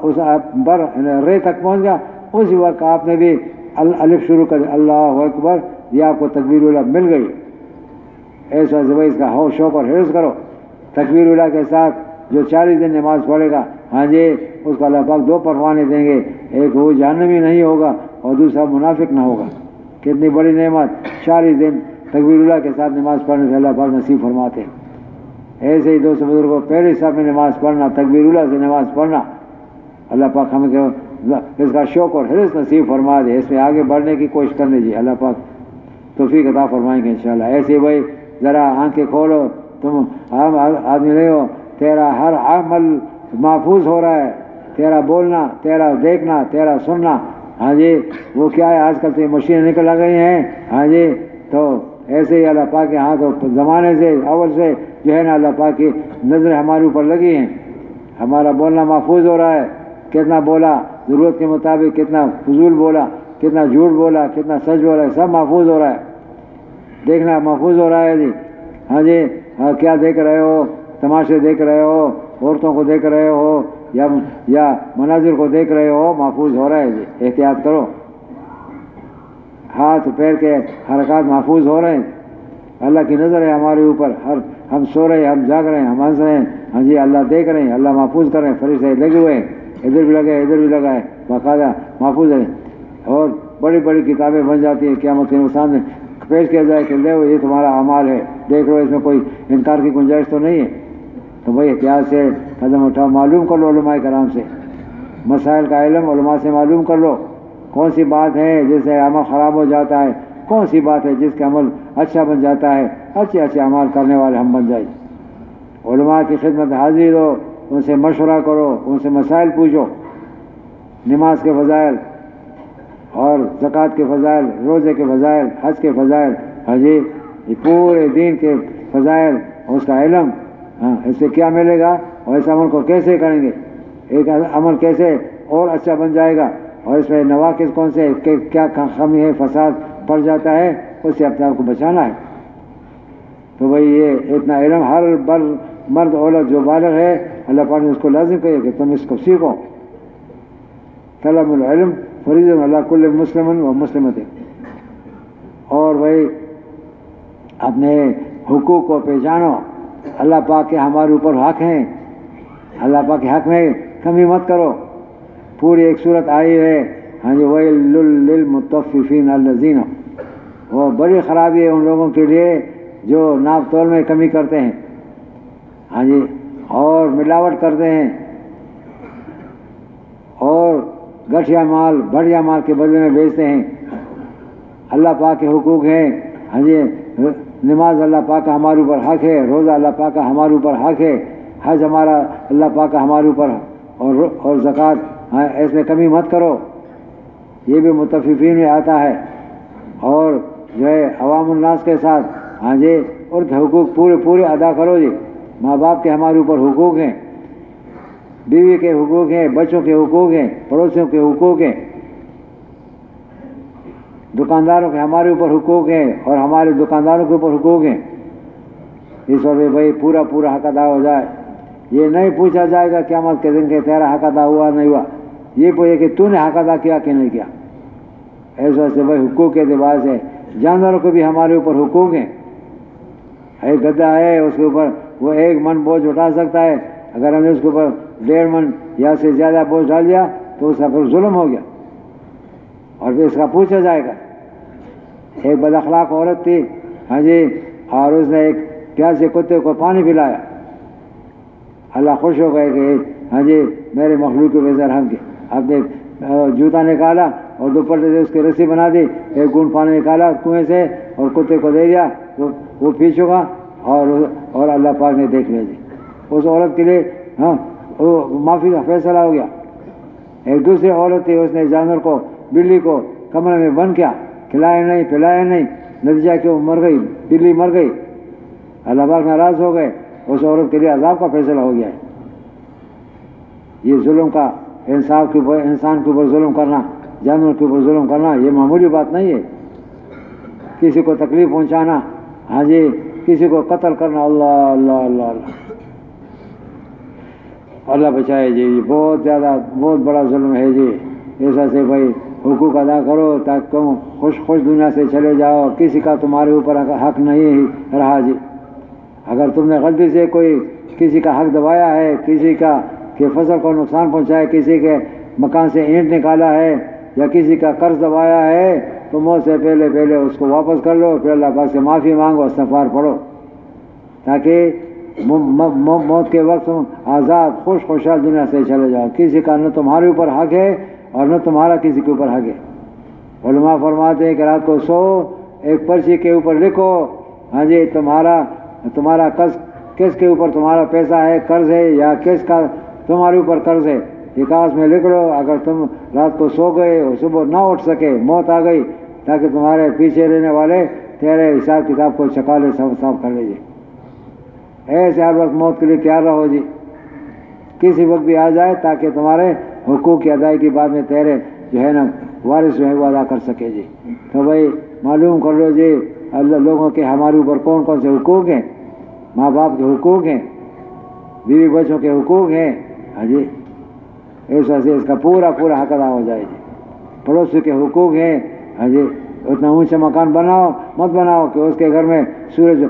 اس بر رے تک پہنچ گیا, اسی وقت آپ نے بھی الف شروع کر دیا, اللہ اکبر, یہ آپ کو تکبیر اولیٰ مل گئی. ایسا بھائی اس کا شوق اور حرص کرو. تکبیر اولیٰ کے ساتھ جو 40 دن نماز پڑھے گا, ہاں جی اس کو اللہ پاک 2 پروانے دیں گے, ایک وہ جہنمی نہیں ہوگا اور دوسرا منافق نہ ہوگا. کتنی بڑی نعمت 40 دن تکبیر اولیٰ کے ساتھ نماز پڑھنے سے اللہ پاک نصیب فرماتے ہیں. ایسے ہی دوست بزرگوں, پہلے صف میں نماز پڑھنا, تکبیر اولیٰ سے نماز پڑھنا, اللہ پاک ہمیں اس کا شوق اور حرص نصیب فرما دے. اس میں آگے بڑھنے کی کوشش کرنے جی, اللہ پاک توفیق عطا فرمائیں گے انشاءاللہ. ایسے بھائی ذرا آنکھیں کھولو, تم عام آدمی نہیں ہو, تیرا ہر عمل محفوظ ہو رہا ہے, تیرا بولنا, تیرا دیکھنا, تیرا سننا. ہاں جی وہ کیا ہے, آج کل تو یہ مشینیں نکل آ گئی ہیں. ہاں جی تو ایسے ہی اللہ پاک کے ہاں تو زمانے سے اول سے جو ہے نا اللہ پاک کی نظریں ہمارے اوپر لگی ہیں. ہمارا بولنا محفوظ ہو رہا ہے, کتنا بولا ضرورت کے مطابق, کتنا فضول بولا, کتنا جھوٹ بولا, کتنا سچ بولا, سب محفوظ ہو رہا ہے. دیکھنا محفوظ ہو رہا ہے جی. ہاں جی کیا دیکھ رہے ہو, تماشے دیکھ رہے ہو, عورتوں کو دیکھ رہے ہو یا مناظر کو دیکھ رہے ہو, محفوظ ہو رہا ہے جی. احتیاط کرو. ہاتھ پیر کے حرکات محفوظ ہو رہے ہیں. اللہ کی نظر ہے ہمارے اوپر, ہم سو رہے ہیں, ہم جاگ رہے ہیں, ہم ہنس رہے ہیں, ہاں جی اللہ دیکھ رہے ہیں, اللہ محفوظ کر رہے ہیں. فرشتے لگے ہوئے ہیں, ادھر بھی لگا ہے, ادھر بھی لگا ہے, باقاعدہ محفوظ ہے. اور بڑی بڑی کتابیں بن جاتی ہیں, قیامت کے سامنے پیش کیا جائے کہ لے یہ تمہارا اعمال ہے, دیکھ لو, اس میں کوئی انکار کی گنجائش تو نہیں ہے. تو بھائی احتیاط سے قدم اٹھاؤ, معلوم کر لو علماء کرام سے, مسائل کا علم علماء سے معلوم کر لو. کون سی بات ہے جس سے عمل خراب ہو جاتا ہے, کون سی بات ہے جس کا عمل اچھا بن جاتا ہے, اچھے اچھے اعمال کرنے والے ہم بن جائیں. علماء کی خدمت حاضر ہو, ان سے مشورہ کرو, ان سے مسائل پوچھو, نماز کے فضائل اور زکوٰۃ کے فضائل, روزے کے فضائل, حج کے فضائل, ہاں جی یہ پورے دین کے فضائل, اس کا علم, ہاں اس سے کیا ملے گا اور اس عمل کو کیسے کریں گے, ایک عمل کیسے اور اچھا بن جائے گا, اور اس میں نواقص کون سے, کیا خامی ہے, فساد پڑ جاتا ہے, اس سے اپنے آپ کو بچانا ہے. تو بھئی یہ اتنا علم ہر مرد عورت جو بالغ ہے, اللہ پاک نے اس کو لازم کہے کہ تم اس کو سیکھو. طلب العلم فریضہ علی کل مسلم و مسلمۃ. اور بھئی اپنے حقوق کو پہچانو, اللہ پاک کے ہمارے اوپر حق ہیں, اللہ پاک کے حق میں کمی مت کرو. پوری ایک صورت آئی ہے, ہاں جی ویل للمطففین الذین, وہ بڑی خرابی ہے ان لوگوں کے لیے جو ناپ تول میں کمی کرتے ہیں, ہاں جی, اور ملاوٹ کرتے ہیں, اور گٹھیا مال بڑھیا مال کے بدلے میں بیچتے ہیں. اللہ پاک کے حقوق ہیں, ہاں جی نماز اللہ پاک کا ہمارے اوپر حق ہے, روزہ اللہ پاک کا ہمارے اوپر حق ہے, حج ہمارا اللہ پاک کا ہمارے اوپر, اور زکوٰۃ, ہاں اس میں کمی مت کرو, یہ بھی متففین میں آتا ہے. اور جو ہے عوام الناس کے ساتھ, ہاں جی ان کے حقوق پورے ادا کرو جی. ماں باپ کے ہمارے اوپر حقوق ہیں, بیوی کے حقوق ہیں, بچوں کے حقوق ہیں, پڑوسیوں کے حقوق ہیں, دکانداروں کے ہمارے اوپر حقوق ہیں, اور ہمارے دکانداروں کے اوپر حقوق ہیں. اس وقت بھائی پورا حق ادا ہو جائے. یہ نہیں پوچھا جائے گا قیامت کے دن کہ تیرا حق ادا ہوا نہیں ہوا, یہ پوچھے کہ تو نے حق ادا کیا کہ نہیں کیا. اس وجہ سے بھائی حقوق کے اعتبار سے جانوروں کو بھی ہمارے اوپر حقوق ہیں. ایک گدھا ہے, اس کے اوپر وہ 1 من بوجھ اٹھا سکتا ہے, اگر ہم نے اس کے اوپر 1.5 من یا سے زیادہ بوجھ ڈال دیا تو اس کا پھر ظلم ہو گیا, اور پھر اس کا پوچھا جائے گا. ایک بد اخلاق عورت تھی, ہاں جی, اور اس نے ایک پیاسے کتے کو پانی پلایا. اللہ خوش ہو گئے کہ ہاں جی میرے مخلوق کے وزیر ہم کے, آپ نے جوتا نکالا, اور دوپٹے سے اس کی رسی بنا دی، ایک گھونٹ پانی نکالا کنویں سے اور کتے کو دے دیا، وہ پی چکا اور اللہ پاک نے دیکھ لیا جی اس عورت کے لیے وہ معافی کا فیصلہ ہو گیا۔ ایک دوسری عورت تھی، اس نے جانور کو، بلی کو کمرے میں بند کیا، کھلایا نہیں پلایا نہیں، نتیجہ کہ وہ مر گئی، بلی مر گئی، اللہ پاک ناراض ہو گئے، اس عورت کے لیے عذاب کا فیصلہ ہو گیا ہے۔ یہ ظلم کا انسان کے اوپر ظلم کرنا، جانور کے اوپر ظلم کرنا یہ معمولی بات نہیں ہے۔ کسی کو تکلیف پہنچانا، ہاں جی، کسی کو قتل کرنا، اللہ اللہ اللہ اللہ اللہ بچائے جی، یہ بہت زیادہ بہت بڑا ظلم ہے جی۔ ایسا سے بھائی حقوق ادا کرو تاکہ تم خوش دنیا سے چلے جاؤ، کسی کا تمہارے اوپر حق نہیں رہا جی۔ اگر تم نے غلطی سے کوئی کسی کا حق دبایا ہے، کسی کا کہ فصل کو نقصان پہنچایا، کسی کے مکان سے اینٹ نکالا ہے یا کسی کا قرض دبایا ہے تو موت سے پہلے اس کو واپس کر لو، پھر اللہ پاک سے معافی مانگو، استغفار پڑھو، تاکہ موت کے وقت آزاد خوشحال دنیا سے چلے جاؤ۔ کسی کا نہ تمہارے اوپر حق ہے اور نہ تمہارا کسی کے اوپر حق ہے۔ علماء فرماتے ہیں کہ رات کو سو ایک پرچی کے اوپر لکھو، ہاں جی، تمہارا کس کے اوپر تمہارا پیسہ ہے، قرض ہے یا کس کا تمہارے اوپر قرض ہے، یہ کاغذ میں لکھ لو۔ اگر تم رات کو سو گئے اور صبح نہ اٹھ سکے، موت آ گئی، تاکہ تمہارے پیچھے رہنے والے تیرے حساب کتاب کو چکا لے، صاف کر لیجیے۔ ایسے ہر وقت موت کے لیے تیار رہو جی، کسی وقت بھی آ جائے، تاکہ تمہارے حقوق کی ادائیگی بعد میں تیرے جو ہے نا وارث جو ہے وہ ادا کر سکے جی۔ تو بھائی معلوم کر لو جی اللہ لوگوں کے ہمارے اوپر کون کون سے حقوق ہیں۔ ماں باپ کے حقوق ہیں، بیوی بچوں کے حقوق ہیں، ہاں جی، اس وجہ سے اس کا پورا حق ادا ہو جائے جی۔ پڑوسی کے حقوق ہیں، ہاں جی، اتنا اونچا مکان مت بناؤ کہ اس کے گھر میں سورج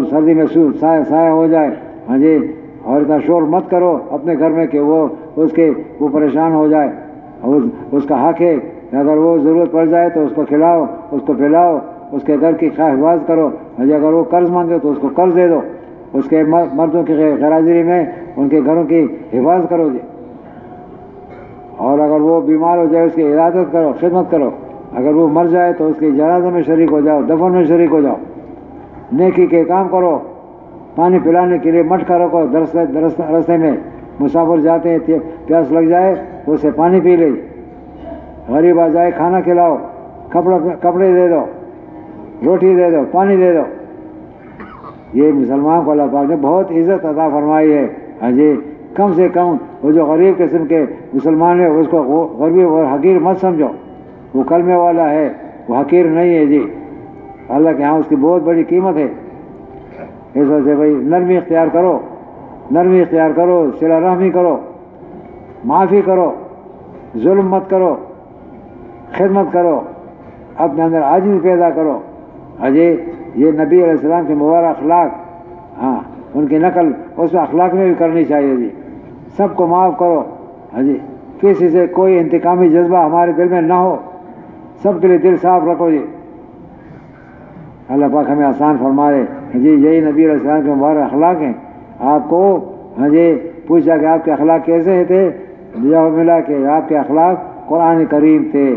سردی میں سایہ ہو جائے، ہاں جی، اور اتنا شور مت کرو اپنے گھر میں کہ وہ پریشان ہو جائے۔ اس کا حق ہے کہ اگر وہ ضرورت پڑ جائے تو اس کو کھلاؤ، اس کو پلاؤ، اس کے گھر کی حفاظت کرو، ہاں جی، اگر وہ قرض مانگے تو اس کو قرض دے دو، اس کے مردوں کی غیر حاضری میں ان کے گھروں کی حفاظت کرو جی۔ اور اگر وہ بیمار ہو جائے اس کی عیادت کرو، خدمت کرو، اگر وہ مر جائے تو اس کے جنازے میں شریک ہو جاؤ، دفن میں شریک ہو جاؤ، نیکی کے کام کرو، پانی پلانے کے لیے مٹکا رکھو، رستے میں مسافر جاتے ہیں پیاس لگ جائے تو اسے پانی پی لے، غریب آ جائے کھانا کھلاؤ، کپڑے دے دو، روٹی دے دو، پانی دے دو۔ یہ مسلمان کو اللہ پاک نے بہت عزت عطا فرمائی ہے، ہاں جی، کم سے کم وہ جو غریب قسم کے مسلمان ہے اس کو غریب اور حقیر مت سمجھو، وہ کلمے والا ہے، وہ حقیر نہیں ہے جی، اللہ کے ہاں اس کی بہت بڑی قیمت ہے۔ اس وجہ سے بھائی نرمی اختیار کرو، صلہ رحمی کرو، معافی کرو، ظلم مت کرو، خدمت کرو، اپنے اندر عاجزی پیدا کرو، ہاں جی، یہ نبی علیہ السلام کے مبارک اخلاق، ہاں ان کی نقل اس اخلاق میں بھی کرنی چاہیے جی۔ سب کو معاف کرو، ہاں جی، کسی سے کوئی انتقامی جذبہ ہمارے دل میں نہ ہو، سب کے لیے دل صاف رکھو جی۔ اللہ پاک ہمیں آسان فرما دے، ہاں جی، یہی نبی علیہ السلام کے مبارک اخلاق ہیں۔ آپ کو ہاں جی پوچھا کہ آپ کے اخلاق کیسے تھے، جواب ملا کہ آپ کے اخلاق قرآن کریم تھے،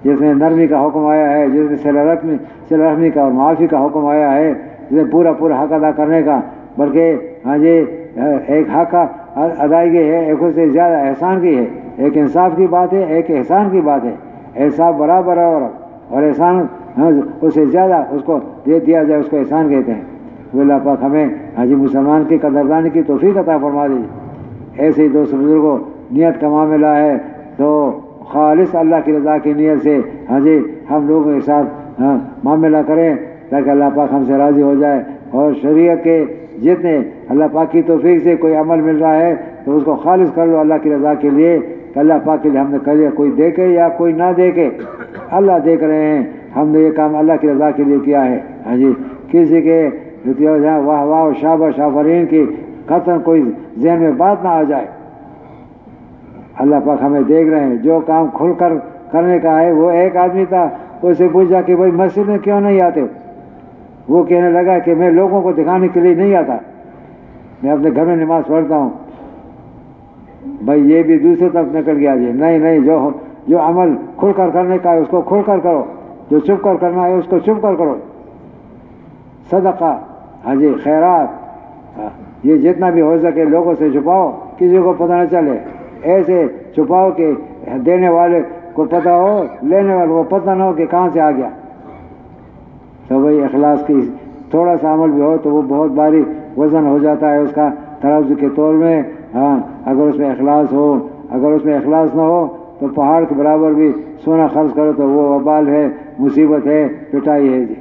جس میں نرمی کا حکم آیا ہے، جس میں صلہ رحمی کا اور معافی کا حکم آیا ہے، جس میں پورا حق ادا کرنے کا، بلکہ ہاں جی ایک حق کا ادائیگی ہے، ایک اس سے زیادہ احسان کی ہے، ایک انصاف کی بات ہے، ایک احسان کی بات ہے، انصاف برابر اور احسان اس سے زیادہ اس کو دے دیا جائے، اس کو احسان کہتے ہیں۔ وہ اللہ پاک ہمیں ہاں جی مسلمان کی قدردانی کی توفیق عطا فرما دیجیے۔ ایسے ہی دوست بزرگوں، نیت کا معاملہ ہے تو خالص اللہ کی رضا کی نیت سے ہاں جی ہم لوگوں کے ساتھ معاملہ کریں تاکہ اللہ پاک ہم سے راضی ہو جائے، اور شریعت کے جتنے اللہ پاک کی توفیق سے کوئی عمل مل رہا ہے تو اس کو خالص کر لو اللہ کی رضا کے لیے، کہ اللہ پاک کے لیے ہم نے کر لیا، کوئی دیکھے یا کوئی نہ دیکھے، اللہ دیکھ رہے ہیں، ہم نے یہ کام اللہ کی رضا کے لیے کیا ہے، ہاں جی، کسی کے واہ واہ شاباش آفرین کی قطعاً کوئی ذہن میں بات نہ آ جائے۔ اللہ پاک ہمیں دیکھ رہے ہیں، جو کام کھل کر کرنے کا ہے۔ وہ ایک آدمی تھا، اسے پوچھا کہ بھائی مسجد میں کیوں نہیں آتے؟ وہ کہنے لگا کہ میں لوگوں کو دکھانے کے لیے نہیں آتا، میں اپنے گھر میں نماز پڑھتا ہوں۔ بھائی یہ بھی دوسرے طرف نکل گیا جی، نہیں جو عمل کھل کر کرنے کا ہے اس کو کھل کر کرو، جو چھپ کر کرنا ہے اس کو چھپ کر کرو، صدقہ، ہاں جی، خیرات، یہ جتنا بھی ہو سکے لوگوں سے چھپاؤ، کسی کو پتہ نہ چلے، ایسے چھپاؤ کہ دینے والے کو پتہ ہو، لینے والے کو پتہ نہ ہو کہ کہاں سے آ گیا۔ تو وہی اخلاص کی تھوڑا سا عمل بھی ہو تو وہ بہت بھاری وزن ہو جاتا ہے اس کا ترازو کے طور میں۔ ہاں، اگر اس میں اخلاص ہو، اگر اس میں اخلاص نہ ہو تو پہاڑ کے برابر بھی سونا خرچ کرو تو وہ وبال ہے، مصیبت ہے، پٹائی ہے جی۔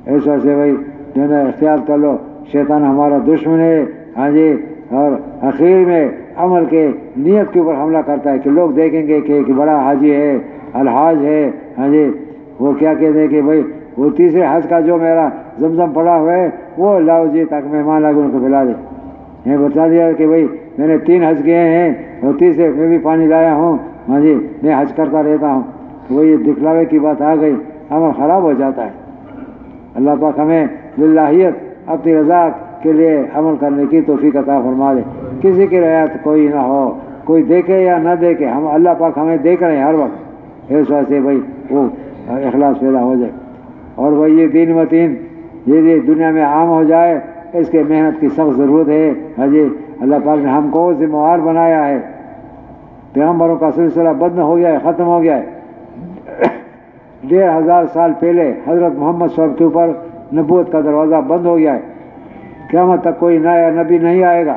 اس وجہ سے بھائی جو ہے نا احتیاط کر لو، شیطان ہمارا دشمن ہے، ہاں جی، اور اخیر میں عمل کے نیت کے اوپر حملہ کرتا ہے کہ لوگ دیکھیں گے کہ ایک بڑا حاجی ہے، الحاج ہے، ہاں جی، وہ کیا کہتے ہیں کہ بھائی وہ تیسرے حج کا جو میرا زمزم پڑا ہوا ہے وہ لاؤ جی تاکہ مہمان آگے ان کو پلا دے۔ میں بتا دیا کہ بھائی میں نے 3 حج کیے ہیں اور تیسرے میں بھی پانی لایا ہوں، ہاں جی، میں حج کرتا رہتا ہوں، تو وہ یہ دکھلاوے کی بات آ گئی، عمل خراب ہو جاتا ہے۔ اللہ پاک ہمیں للہیت اپنی رضا کے لیے عمل کرنے کی توفیق عطا فرما دے۔ کسی کی رعایت کوئی نہ ہو، کوئی دیکھے یا نہ دیکھے، ہم اللہ پاک ہمیں دیکھ رہے ہیں ہر وقت، اس وجہ سے بھائی وہ اخلاص پیدا ہو جائے۔ اور وہی یہ دین متین یہ دنیا میں عام ہو جائے، اس کے محنت کی سخت ضرورت ہے۔ ہاں جی، اللہ پاک نے ہم کو ذمہ وار بنایا ہے، پیغمبروں کا سلسلہ بند ہو گیا ہے، ختم ہو گیا ہے۔ 1500 سال پہلے حضرت محمد صلی اللہ علیہ وسلم کے اوپر نبوت کا دروازہ بند ہو گیا ہے، قیامت تک کوئی نیا نبی نہیں آئے گا،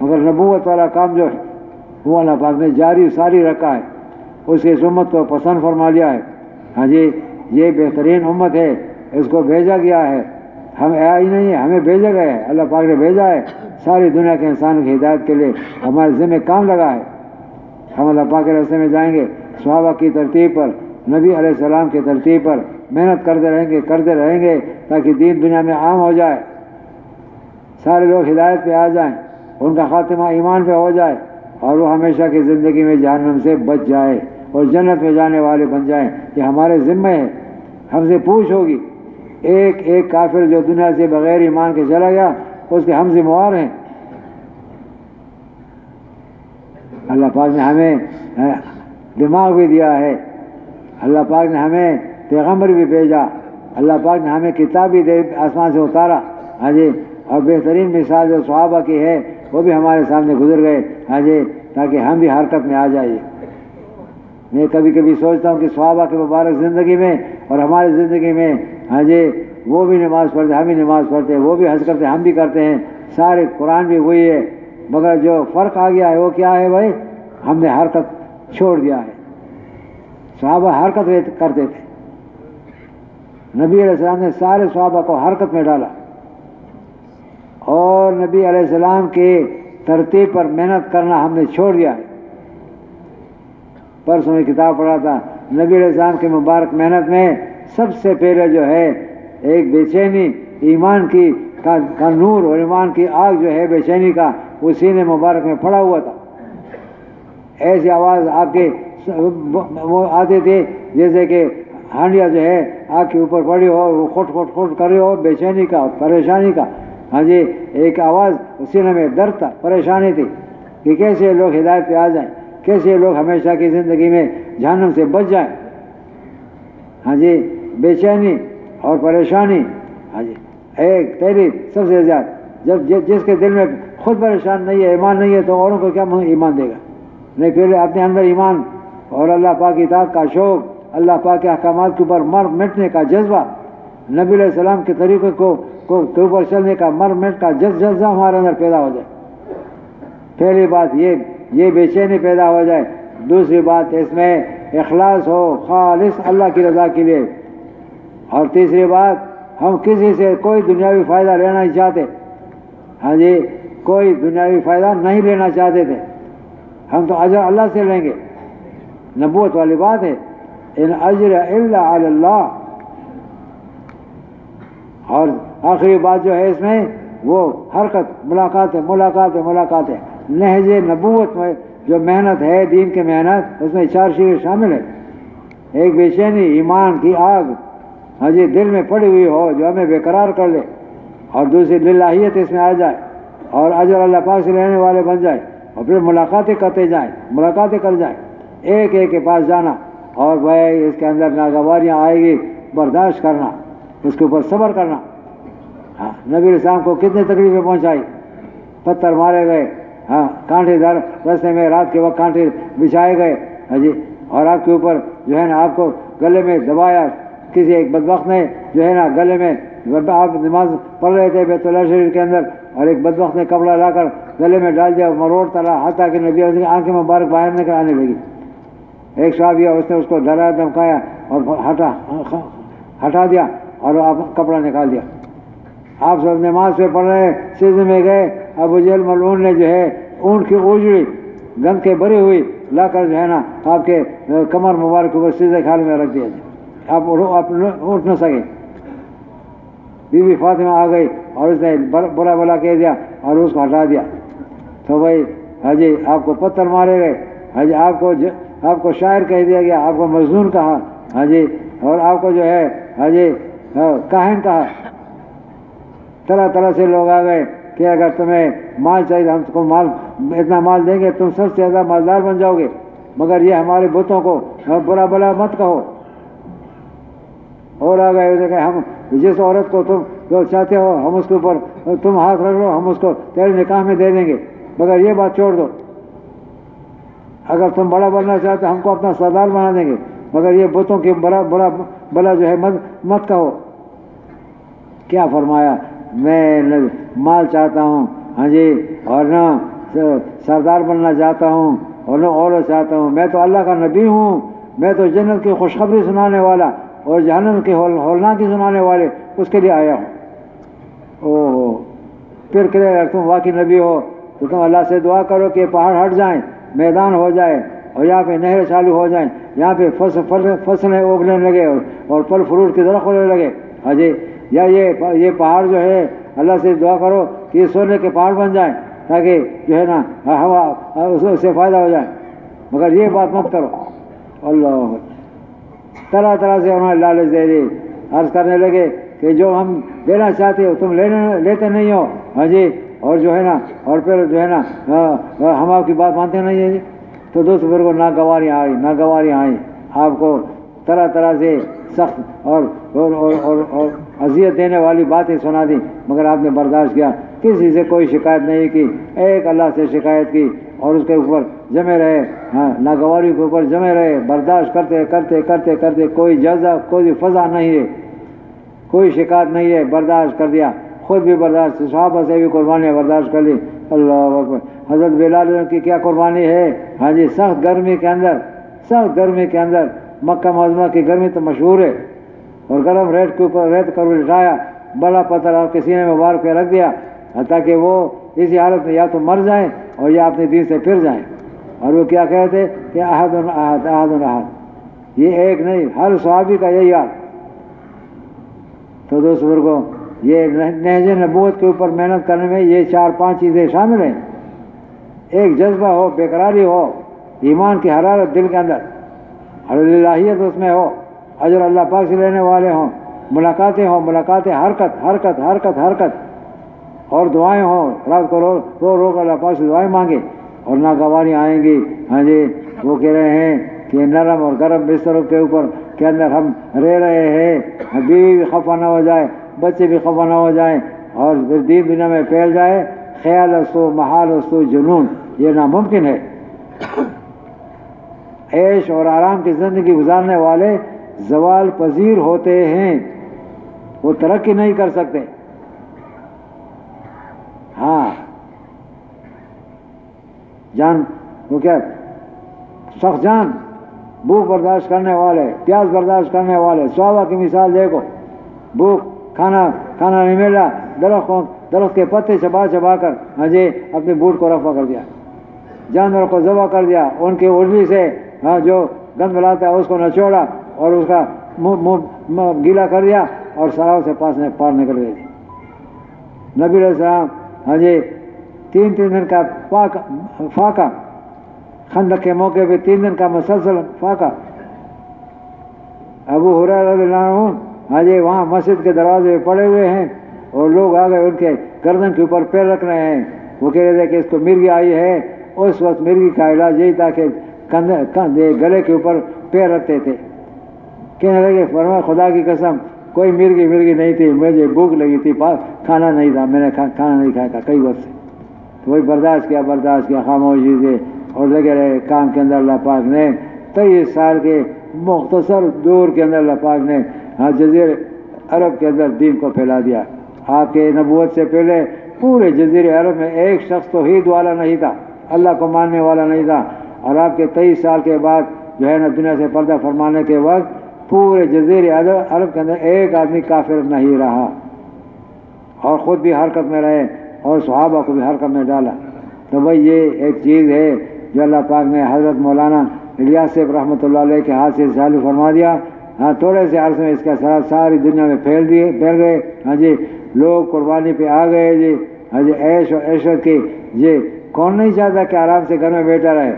مگر نبوت والا کام جو ہے وہ اللہ پاک نے جاری ساری رکھا ہے، اس کی امت کو پسند فرما لیا ہے۔ ہاں جی، یہ بہترین امت ہے، اس کو بھیجا گیا ہے، ہم آیا ہی نہیں ہے، ہمیں بھیجا گیا ہے، اللہ پاک نے بھیجا ہے ساری دنیا کے انسانوں کی ہدایت کے لیے، ہمارے ذمہ کام لگا ہے۔ ہم اللہ پاک کے راستے میں جائیں گے، صحابہ کی ترتیب پر، نبی علیہ السلام کی ترتیب پر محنت کرتے رہیں گے تاکہ دین دنیا میں عام ہو جائے، سارے لوگ ہدایت پہ آ جائیں، ان کا خاتمہ ایمان پہ ہو جائے اور وہ ہمیشہ کی زندگی میں جہنم سے بچ جائے اور جنت میں جانے والے بن جائیں۔ یہ ہمارے ذمہ ہے، ہم سے پوچھ ہوگی۔ ایک کافر جو دنیا سے بغیر ایمان کے چلا گیا اس کے ہم ذمہ وار ہیں۔ اللہ پاک نے ہمیں دماغ بھی دیا ہے، اللہ پاک نے ہمیں پیغمبر بھی بھیجا، اللہ پاک نے ہمیں کتاب بھی دے آسمان سے اتارا، ہاں جی، اور بہترین مثال جو صحابہ کی ہے وہ بھی ہمارے سامنے گزر گئے، ہاں جی، تاکہ ہم بھی حرکت میں آ جائیں۔ میں کبھی کبھی سوچتا ہوں کہ صحابہ کی مبارک زندگی میں اور ہماری زندگی میں، ہاں جی، وہ بھی نماز پڑھتے، ہم بھی نماز پڑھتے ہیں، وہ بھی حج کرتے، ہم بھی کرتے ہیں، سارے قرآن بھی وہی ہے، مگر جو فرق آ گیا ہے وہ کیا ہے بھائی؟ ہم نے حرکت چھوڑ دیا ہے۔ صحابہ حرکت کرتے تھے، نبی علیہ السلام نے سارے صحابہ کو حرکت میں ڈالا اور نبی علیہ السلام کی ترتیب پر محنت کرنا ہم نے چھوڑ دیا ہے۔ پرسوں میں کتاب پڑھا تھا، نبی علیہ السلام کی مبارک محنت میں سب سے پہلے جو ہے ایک بے چینی، ایمان کی کا نور اور ایمان کی آگ جو ہے بے چینی کا، وہ سینے مبارک میں پڑا ہوا تھا۔ ایسی آواز آپ کے وہ آتے تھے جیسے کہ ہانڈیا جو ہے آگ کے اوپر پڑی ہو، وہ کھٹ کر رہی ہو، بے چینی کا، پریشانی کا، ہاں جی، ایک آواز سینے میں درد تھا، پریشانی تھی کہ کیسے لوگ ہدایت پہ آ جائیں، کیسے لوگ ہمیشہ کی زندگی میں جہنم سے بچ جائیں۔ ہاں جی، بے چینی اور پریشانی، ہاں جی، ایک پہلی سب سے زیادہ، جب جس کے دل میں خود پریشان نہیں ہے، ایمان نہیں ہے، تو اوروں کو کیا ایمان دے گا؟ نہیں، پہلے اپنے اندر ایمان اور اللہ پاک کی اطاعت کا شوق، اللہ پاک کے احکامات کے اوپر مر مٹنے کا جذبہ، نبی علیہ السلام کے طریقے کو کے اوپر چلنے کا مر مٹ کا جذبہ ہمارے اندر پیدا ہو جائے۔ پہلی بات یہ بے چینی پیدا ہو جائے۔ دوسری بات اس میں اخلاص ہو، خالص اللہ کی رضا کے لیے۔ اور تیسری بات، ہم کسی سے کوئی دنیاوی فائدہ لینا نہیں چاہتے، ہاں جی، کوئی دنیاوی فائدہ نہیں لینا چاہتے تھے، ہم تو اجر اللہ سے لیں گے۔ نبوت والی بات ہے، ان اجر الا علی اللہ۔ اور آخری بات جو ہے اس میں وہ حرکت، ملاقاتیں۔ نہج نبوت میں جو محنت ہے، دین کی محنت، اس میں 4 چیزیں شامل ہیں۔ ایک بے چینی، ایمان کی آگ، ہاں جی، دل میں پڑی ہوئی ہو جو ہمیں بے قرار کر لے، اور دوسری للہیت اس میں آ جائے اور اجر اللہ پاک سے لینے والے بن جائے، اور پھر ملاقاتیں کر جائیں، ایک ایک کے پاس جانا اور بھائی اس کے اندر ناگواریاں آئے گی، برداشت کرنا، اس کے اوپر صبر کرنا۔ ہاں، نبی علیہ السلام کو کتنی تکلیفیں پہنچائی، پتھر مارے گئے، ہاں، کانٹے دار راستے میں رات کے وقت کانٹے بچھائے گئے، ہاں جی، اور آپ کے اوپر جو ہے نا آپ کو گلے میں دبایا، کسی ایک بدبخت نے جو ہے نا گلے میں، آپ نماز پڑھ رہے تھے بیت اللہ شریف کے اندر اور ایک بدبخت نے کپڑا لا کر گلے میں ڈال دیا، مروڑتا رہا حتیٰ کہ نبی علیہ آنکھیں مبارک باہر نکل آنے لگی۔ ایک صحابی اس نے اس کو ڈرایا دھمکایا اور ہٹا دیا اور آپ کپڑا نکال دیا۔ آپ سب نماز پہ پڑھ رہے سجدے میں گئے، ابو جہل ملعون نے جو ہے اونٹ کی اوجڑی گند کے بھری ہوئی لا کر جو ہے نا آپ کے کمر مبارک اوپر سجدے کھال میں رکھ دیا، آپ اٹھ نہ سکے۔ بی بی فاطمہ آ گئی اور اس نے برا بلا کہہ دیا اور اس کو ہٹا دیا۔ تو بھائی ہاں جی آپ کو پتھر مارے گئے، ہاں جی آپ کو شاعر کہہ دیا گیا، آپ کو مجنون کہا، ہاں جی، اور آپ کو جو ہے ہاں جی کاہن کہا۔ طرح طرح سے لوگ آ گئے کہ اگر تمہیں مال چاہیے ہم کو اتنا مال دیں گے، تم سب سے زیادہ مالدار بن جاؤ گے، مگر یہ ہمارے بتوں کو برا بلا مت کہو۔ اور آ گئے کہ ہم جس عورت کو تم جو چاہتے ہو ہم اس کے اوپر تم ہاتھ رکھ لو، ہم اس کو تیرے نکاح میں دے دیں گے، مگر یہ بات چھوڑ دو۔ اگر تم بڑا بننا چاہتے ہم کو اپنا سردار بنا دیں گے، مگر یہ بتوں کی بڑا بلا جو ہے مت کہو۔ کیا فرمایا؟ میں مال چاہتا ہوں، ہاں جی، اور نہ سردار بننا چاہتا ہوں اور نہ عورت چاہتا ہوں، میں تو اللہ کا نبی ہوں، میں تو جنت کی خوشخبری سنانے والا اور جہنم کی ہولناکی سنانے والے اس کے لیے آیا ہوں۔ اوہ پھر کہ اگر تم واقعی نبی ہو تو تم اللہ سے دعا کرو کہ پہاڑ ہٹ جائیں، میدان ہو جائے اور یہاں پہ نہر چالو ہو جائیں، یہاں پہ فصلیں اگنے لگے اور پھل فروٹ کی درخت ہونے لگے، ہاں جی، یا یہ پہاڑ جو ہے اللہ سے دعا کرو کہ یہ سونے کے پہاڑ بن جائیں تاکہ جو ہے نا ہوا اس سے فائدہ ہو جائے، مگر یہ بات مت کرو۔ اللہ طرح طرح سے انہوں نے لالچ دے دی، عرض کرنے لگے کہ جو ہم دینا چاہتے ہو تم لیتے نہیں ہو، ہاں جی، اور جو ہے نا اور پھر جو ہے نا ہم آپ کی بات مانتے نہیں ہیں جی۔ تو دوست بزرگوں ناگواریاں آئیں، آپ کو طرح طرح سے سخت اور اذیت دینے والی باتیں سنا دی، مگر آپ نے برداشت کیا، کسی سے کوئی شکایت نہیں کی، ایک اللہ سے شکایت کی اور اس کے اوپر جمے رہے، ہاں ناگواری کے اوپر جمے رہے، برداشت کرتے کرتے کرتے کرتے کوئی جزا کوئی فضا نہیں ہے، کوئی شکایت نہیں ہے، برداشت کر دیا، خود بھی برداشت، صحابہ سے بھی قربانیاں برداشت کر لی۔ اللہ اکبر۔ حضرت بلال کی کیا قربانی ہے، ہاں جی، سخت گرمی کے اندر مکہ معظمہ کی گرمی تو مشہور ہے، اور گرم ریت کے اوپر ریت کر لٹایا، بڑا پتھر آپ کے سینے میں مبارک پہ رکھ دیا تاکہ وہ اسی حالت میں یا تو مر جائیں اور یا اپنے دین سے پھر جائیں۔ اور وہ کیا کہتے کہ احد احد احد احد، یہ ایک نہیں، ہر صحابی کا یہی حال۔ تو دوست بزرگوں یہ نہج نبوت کے اوپر محنت کرنے میں یہ 4-5 چیزیں شامل ہیں۔ ایک جذبہ ہو، بیقراری ہو، ایمان کی حرارت دل کے اندر، الہیت اس میں ہو، اجر اللہ پاک سے لینے والے ہوں، ملاقاتیں حرکت اور دعائیں ہوں، رات کو رو کر اللہ پاک سے دعائیں مانگے، اور ناگواریاں آئیں گی، ہاں جی، وہ کہہ رہے ہیں کہ نرم اور گرم بستروں کے اوپر کے اندر ہم رہ رہے ہیں، بیوی بھی خفا نہ ہو جائے، بچے بھی خفا نہ ہو جائیں، اور پھر دین دنیا میں پھیل جائے، خیال استو محال استو جنون، یہ ناممکن ہے۔ عیش اور آرام کی زندگی گزارنے والے زوال پذیر ہوتے ہیں، وہ ترقی نہیں کر سکتے۔ ہاں جان وہ کیا سخت جان، بھوک برداشت کرنے والے، پیاس برداشت کرنے والے، صحابہ کی مثال دیکھو، بھوک کھانا نہیں ملا، درخت کے پتے چبا کر ہاں جی اپنے بوٹ کو رفع کر دیا، جانوروں کو ذبح کر دیا، ان کی اڈلی سے ہاں جو گند ملاتا ہے اس کو نچوڑا اور اس کا منہ گیلا کر دیا اور سراؤ سے پار نکل گئی۔ نبی علیہ السلام ہاں جی 3 دن کا فاقہ، خندق کے موقع پہ 3 دن کا مسلسل فاقہ۔ ابو ہریرہ رضی اللہ عنہ ہاں جی وہاں مسجد کے دروازے پہ پڑے ہوئے ہیں اور لوگ آ گئے ان کے گردن کے اوپر پیر رکھ رہے ہیں، وہ کہہ رہے تھے کہ اس کو مرگی آئی ہے۔ اس وقت مرگی کا علاج یہی تھا کہ گلے کے اوپر پیر رکھتے تھے. کہنے لگے فرمایا خدا کی قسم کوئی مرغی نہیں تھی, مجھے بھوک لگی تھی, کھانا نہیں تھا, میں نے کھانا نہیں کھایا تھا کئی وقت سے. تو وہی برداشت کیا خاموشی سے اور لگے رہے کام کے اندر. اللہ پاک نے 23 سال کے مختصر دور کے اندر اللہ پاک نے جزیرے عرب کے اندر دین کو پھیلا دیا. آپ کے نبوت سے پہلے پورے جزیرے عرب میں ایک شخص توحید والا نہیں تھا, اللہ کو ماننے والا نہیں تھا. اور آپ کے 23 سال کے بعد جو ہے نا دنیا سے پردہ فرمانے کے وقت پورے جزیرے عرب کے اندر ایک آدمی کافر نہیں رہا, اور خود بھی حرکت میں رہے اور صحابہ کو بھی حرکت میں ڈالا. تو بھائی یہ ایک چیز ہے جو اللہ پاک نے حضرت مولانا الیاس صاحب رحمۃ اللہ علیہ کے ہاتھ سے چالو فرما دیا. ہاں تھوڑے سے عرصے میں اس کا اثرات ساری دنیا میں پھیل گئے. ہاں جی لوگ قربانی پہ آ گئے جی. ہاں جی عیش و عشرت کی جی کون نہیں چاہتا کہ آرام سے گھر میں بیٹھا رہے,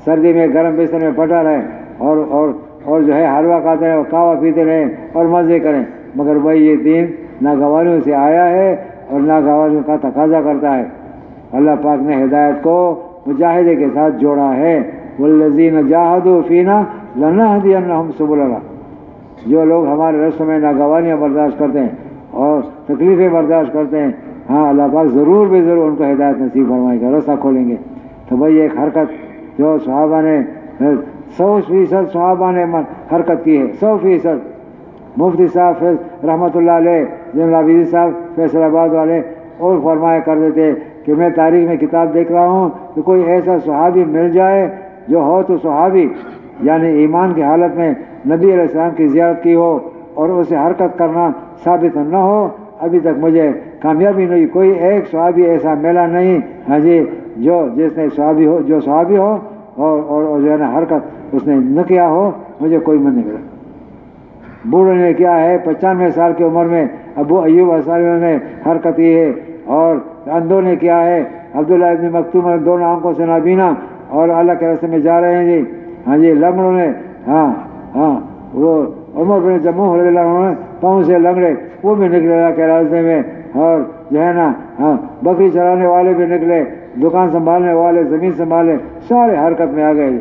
سردی میں گرم بستر میں پٹا رہے اور جو ہے حلوہ کھاتے رہے, کہوہ پیتے رہے اور مزے کریں. مگر بھائی یہ دین ناگوانیوں سے آیا ہے اور ناگوانیوں کا تقاضا کرتا ہے. اللہ پاک نے ہدایت کو مجاہدے کے ساتھ جوڑا ہے. والذین جاہدوا فینا لنہدینہم سبلنا. جو لوگ ہمارے رستوں میں ناگوانیاں برداشت کرتے ہیں اور تکلیفیں برداشت کرتے ہیں, ہاں اللہ پاک ضرور بے ضرور ان کو ہدایت نصیب فرمائے گا, رستہ کھولیں گے. تو بھائی ایک حرکت جو صحابہ نے 100% صحابہ نے حرکت کی ہے, 100%. مفتی صاحب رحمۃ اللہ علیہ جن عابدی صاحب فیصل آباد والے اور فرمایا کرتے تھے کہ میں تاریخ میں کتاب دیکھ رہا ہوں کہ کوئی ایسا صحابی مل جائے جو ہو تو صحابی یعنی ایمان کی حالت میں نبی علیہ السلام کی زیارت کی ہو اور اسے حرکت کرنا ثابت نہ ہو, ابھی تک مجھے کامیابی نہیں. کوئی ایک صحابی ایسا ملا نہیں ہاں جی جس نے صحابی ہو اور جو ہے نا حرکت اس نے نہ کیا ہو, مجھے کوئی من نہیں ملا. بوڑھوں نے کیا ہے 95 سال کی عمر میں ابو ایوب انصاری نے حرکت کی ہے, اور اندھوں نے کیا ہے عبداللہ ابن مکتوم دونوں آنکھوں سے نابینا اور اللہ کے راستے میں جا رہے ہیں جی. ہاں جی لنگڑوں نے وہ عمر بن جموح رضی اللہ عنہ پاؤں سے لنگڑے وہ بھی نکلے اللہ کے راستے میں, اور جو ہے نا بکری چرانے والے بھی نکلے, دکان سنبھالنے والے, زمین سنبھالے, سارے حرکت میں آ گئے.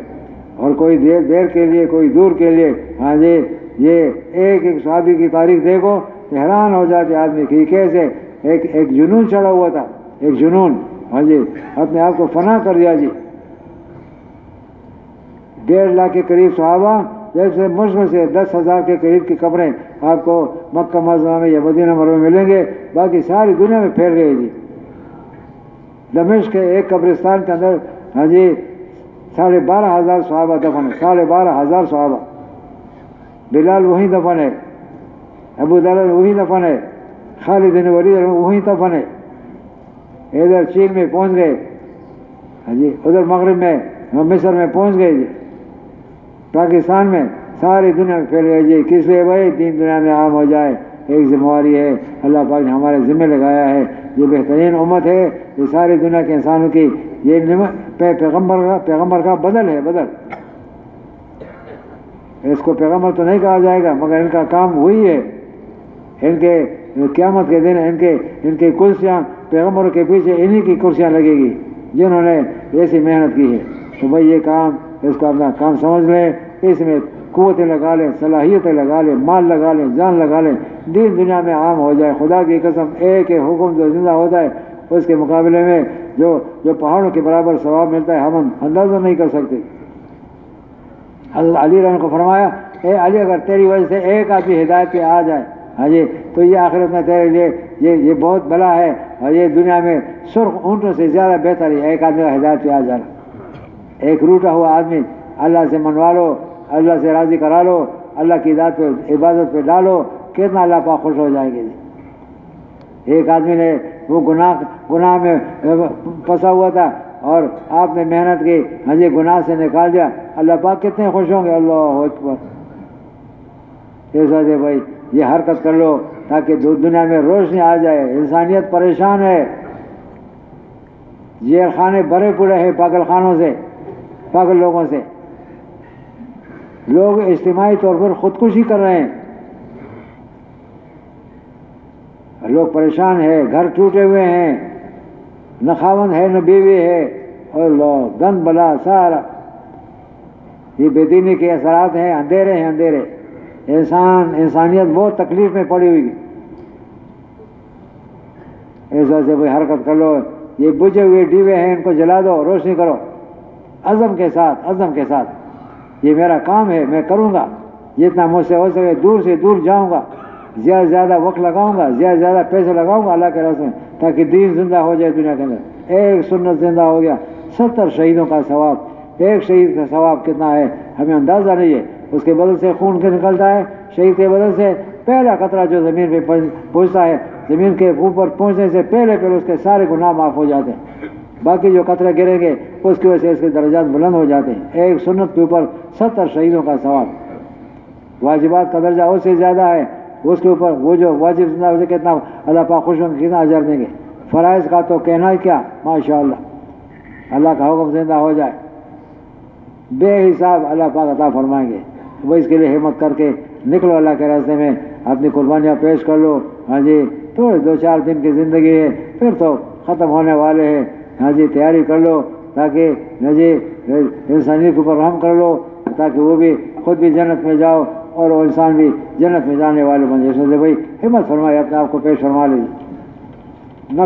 اور کوئی دیر کے لیے کوئی دور کے لیے ہاں جی یہ ایک صحابی کی تاریخ دیکھو حیران ہو جاتے آدمی کی کیسے ایک جنون چڑھا ہوا تھا, ایک جنون ہاں جی اپنے آپ کو فنا کر دیا جی. 1.5 لاکھ کے قریب صحابہ, جیسے مشرق سے 10,000 کے قریب کی قبریں آپ کو مکہ معظمہ میں یا مدینہ منورہ میں ملیں گے, باقی ساری دنیا میں پھیل گئے جی. دمشق کے ایک قبرستان کے اندر ہاں جی 12,500 صحابہ دفن ہے, 12,500 صحابہ. بلال وہیں دفن ہے, ابو ذر وہیں دفن ہے, خالد بن ولید وہیں دفن ہے. ادھر چین میں پہنچ گئے ہاں جی, ادھر مغرب میں مصر میں پہنچ گئے جی, پاکستان میں ساری دنیا میں پھیل گئے جی. کس لیے بھائی دین دنیا میں عام ہو جائے, ایک ذمہ داری ہے اللہ پاک نے ہمارے ذمہ لگایا ہے. یہ بہترین امت ہے, یہ ساری دنیا کے انسانوں کی یہ پیغمبر کا بدل ہے, بدل. اس کو پیغمبر تو نہیں کہا جائے گا مگر ان کا کام وہی ہے. ان کے قیامت کے دن ان کی کرسیاں پیغمبروں کے پیچھے انہی کی کرسیاں لگے گی جنہوں نے ایسی محنت کی ہے. تو بھائی یہ کام اس کو اپنا کام سمجھ لیں, اس میں قوتیں لگا لیں, صلاحیتیں لگا لیں, مال لگا لیں, جان لگا لیں, دین دنیا میں عام ہو جائے. خدا کی قسم ایک حکم جو زندہ ہوتا ہے اس کے مقابلے میں جو پہاڑوں کے برابر ثواب ملتا ہے ہم اندازہ نہیں کر سکتے. حضرت علی رحمہ کو فرمایا اے علی اگر تیری وجہ سے ایک آدمی ہدایت پہ آ جائے ہاں جی تو یہ آخرت میں تیرے لیے یہ بہت بلا ہے, اور یہ دنیا میں سرخ اونٹوں سے زیادہ بہتر ہے ایک آدمی کا ہدایت پہ آ جانا. ایک روٹا ہوا آدمی اللہ سے منوا لو, اللہ سے راضی کرا لو, اللہ کی ذات پہ عبادت پہ ڈالو, کتنا اللہ پاک خوش ہو جائیں گے جی. ایک آدمی نے وہ گناہ میں پھنسا ہوا تھا اور آپ نے محنت کی ہاں جی گناہ سے نکال دیا, اللہ پاک کتنے خوش ہوں گے. اللہ اکبر. اس وجہ سے بھائی یہ حرکت کر لو تاکہ دنیا میں روشنی آ جائے. انسانیت پریشان ہے, جیل خانے بھرے پڑے ہیں پاگل خانوں سے, پاگل لوگوں سے. لوگ اجتماعی طور پر خودکشی کر رہے ہیں, لوگ پریشان ہیں, گھر ٹوٹے ہوئے ہیں, نہ خاوند ہے نہ بیوی ہے, اور لوگ گند بلا سارا. یہ بے دینی کے اثرات ہیں، اندھیرے ہیں اندھیرے. انسانیت بہت تکلیف میں پڑی ہوئی. اس وجہ سے کوئی حرکت کر لو. یہ بجھے ہوئے ڈیوے ہیں، ان کو جلا دو، روشنی کرو عزم کے ساتھ. یہ میرا کام ہے، میں کروں گا جتنا مجھ سے ہو سکے. دور سے دور جاؤں گا، زیادہ سے زیادہ وقت لگاؤں گا، زیادہ سے زیادہ پیسے لگاؤں گا اللہ کے راستے میں، تاکہ دین زندہ ہو جائے دنیا کے اندر. ایک سنت زندہ ہو گیا، 70 شہیدوں کا ثواب. ایک شہید کا ثواب کتنا ہے ہمیں اندازہ نہیں ہے. اس کے بدل سے خون کے نکلتا ہے، شہید کے بدل سے پہلا قطرہ جو زمین پہ پہنچتا ہے، زمین کے اوپر پہنچنے سے پہلے اس کے سارے گناہ معاف ہو جاتے ہیں. باقی جو قطرے گریں گے اس کی وجہ سے اس کے درجات بلند ہو جاتے ہیں. ایک سنت کے اوپر 70 شہیدوں کا ثواب. واجبات کا درجہ اس سے زیادہ ہے، اس کے اوپر وہ جو واجب زندہ ہو جائے کتنا اللہ پاک خوش ہوں گے، کتنا اجر دیں گے. فرائض کا تو کہنا ہی کیا، ماشاءاللہ اللہ کا حکم زندہ ہو جائے بے حساب اللہ پاک عطا فرمائیں گے. وہ اس کے لیے ہمت کر کے نکلو اللہ کے راستے میں، اپنی قربانیاں پیش کر لو. ہاں جی تھوڑے 2-4 دن کی زندگی ہے، پھر تو ختم ہونے والے ہیں. ہاں جی تیاری کر لو تاکہ ہاں جی انسانیت کے اوپر رحم کر لو، تاکہ وہ بھی خود بھی جنت میں جاؤ اور وہ انسان بھی جنت میں جانے والے بن جائے. بھائی ہمت فرمائے، اپنے آپ کو پیش فرما لیجیے. نہ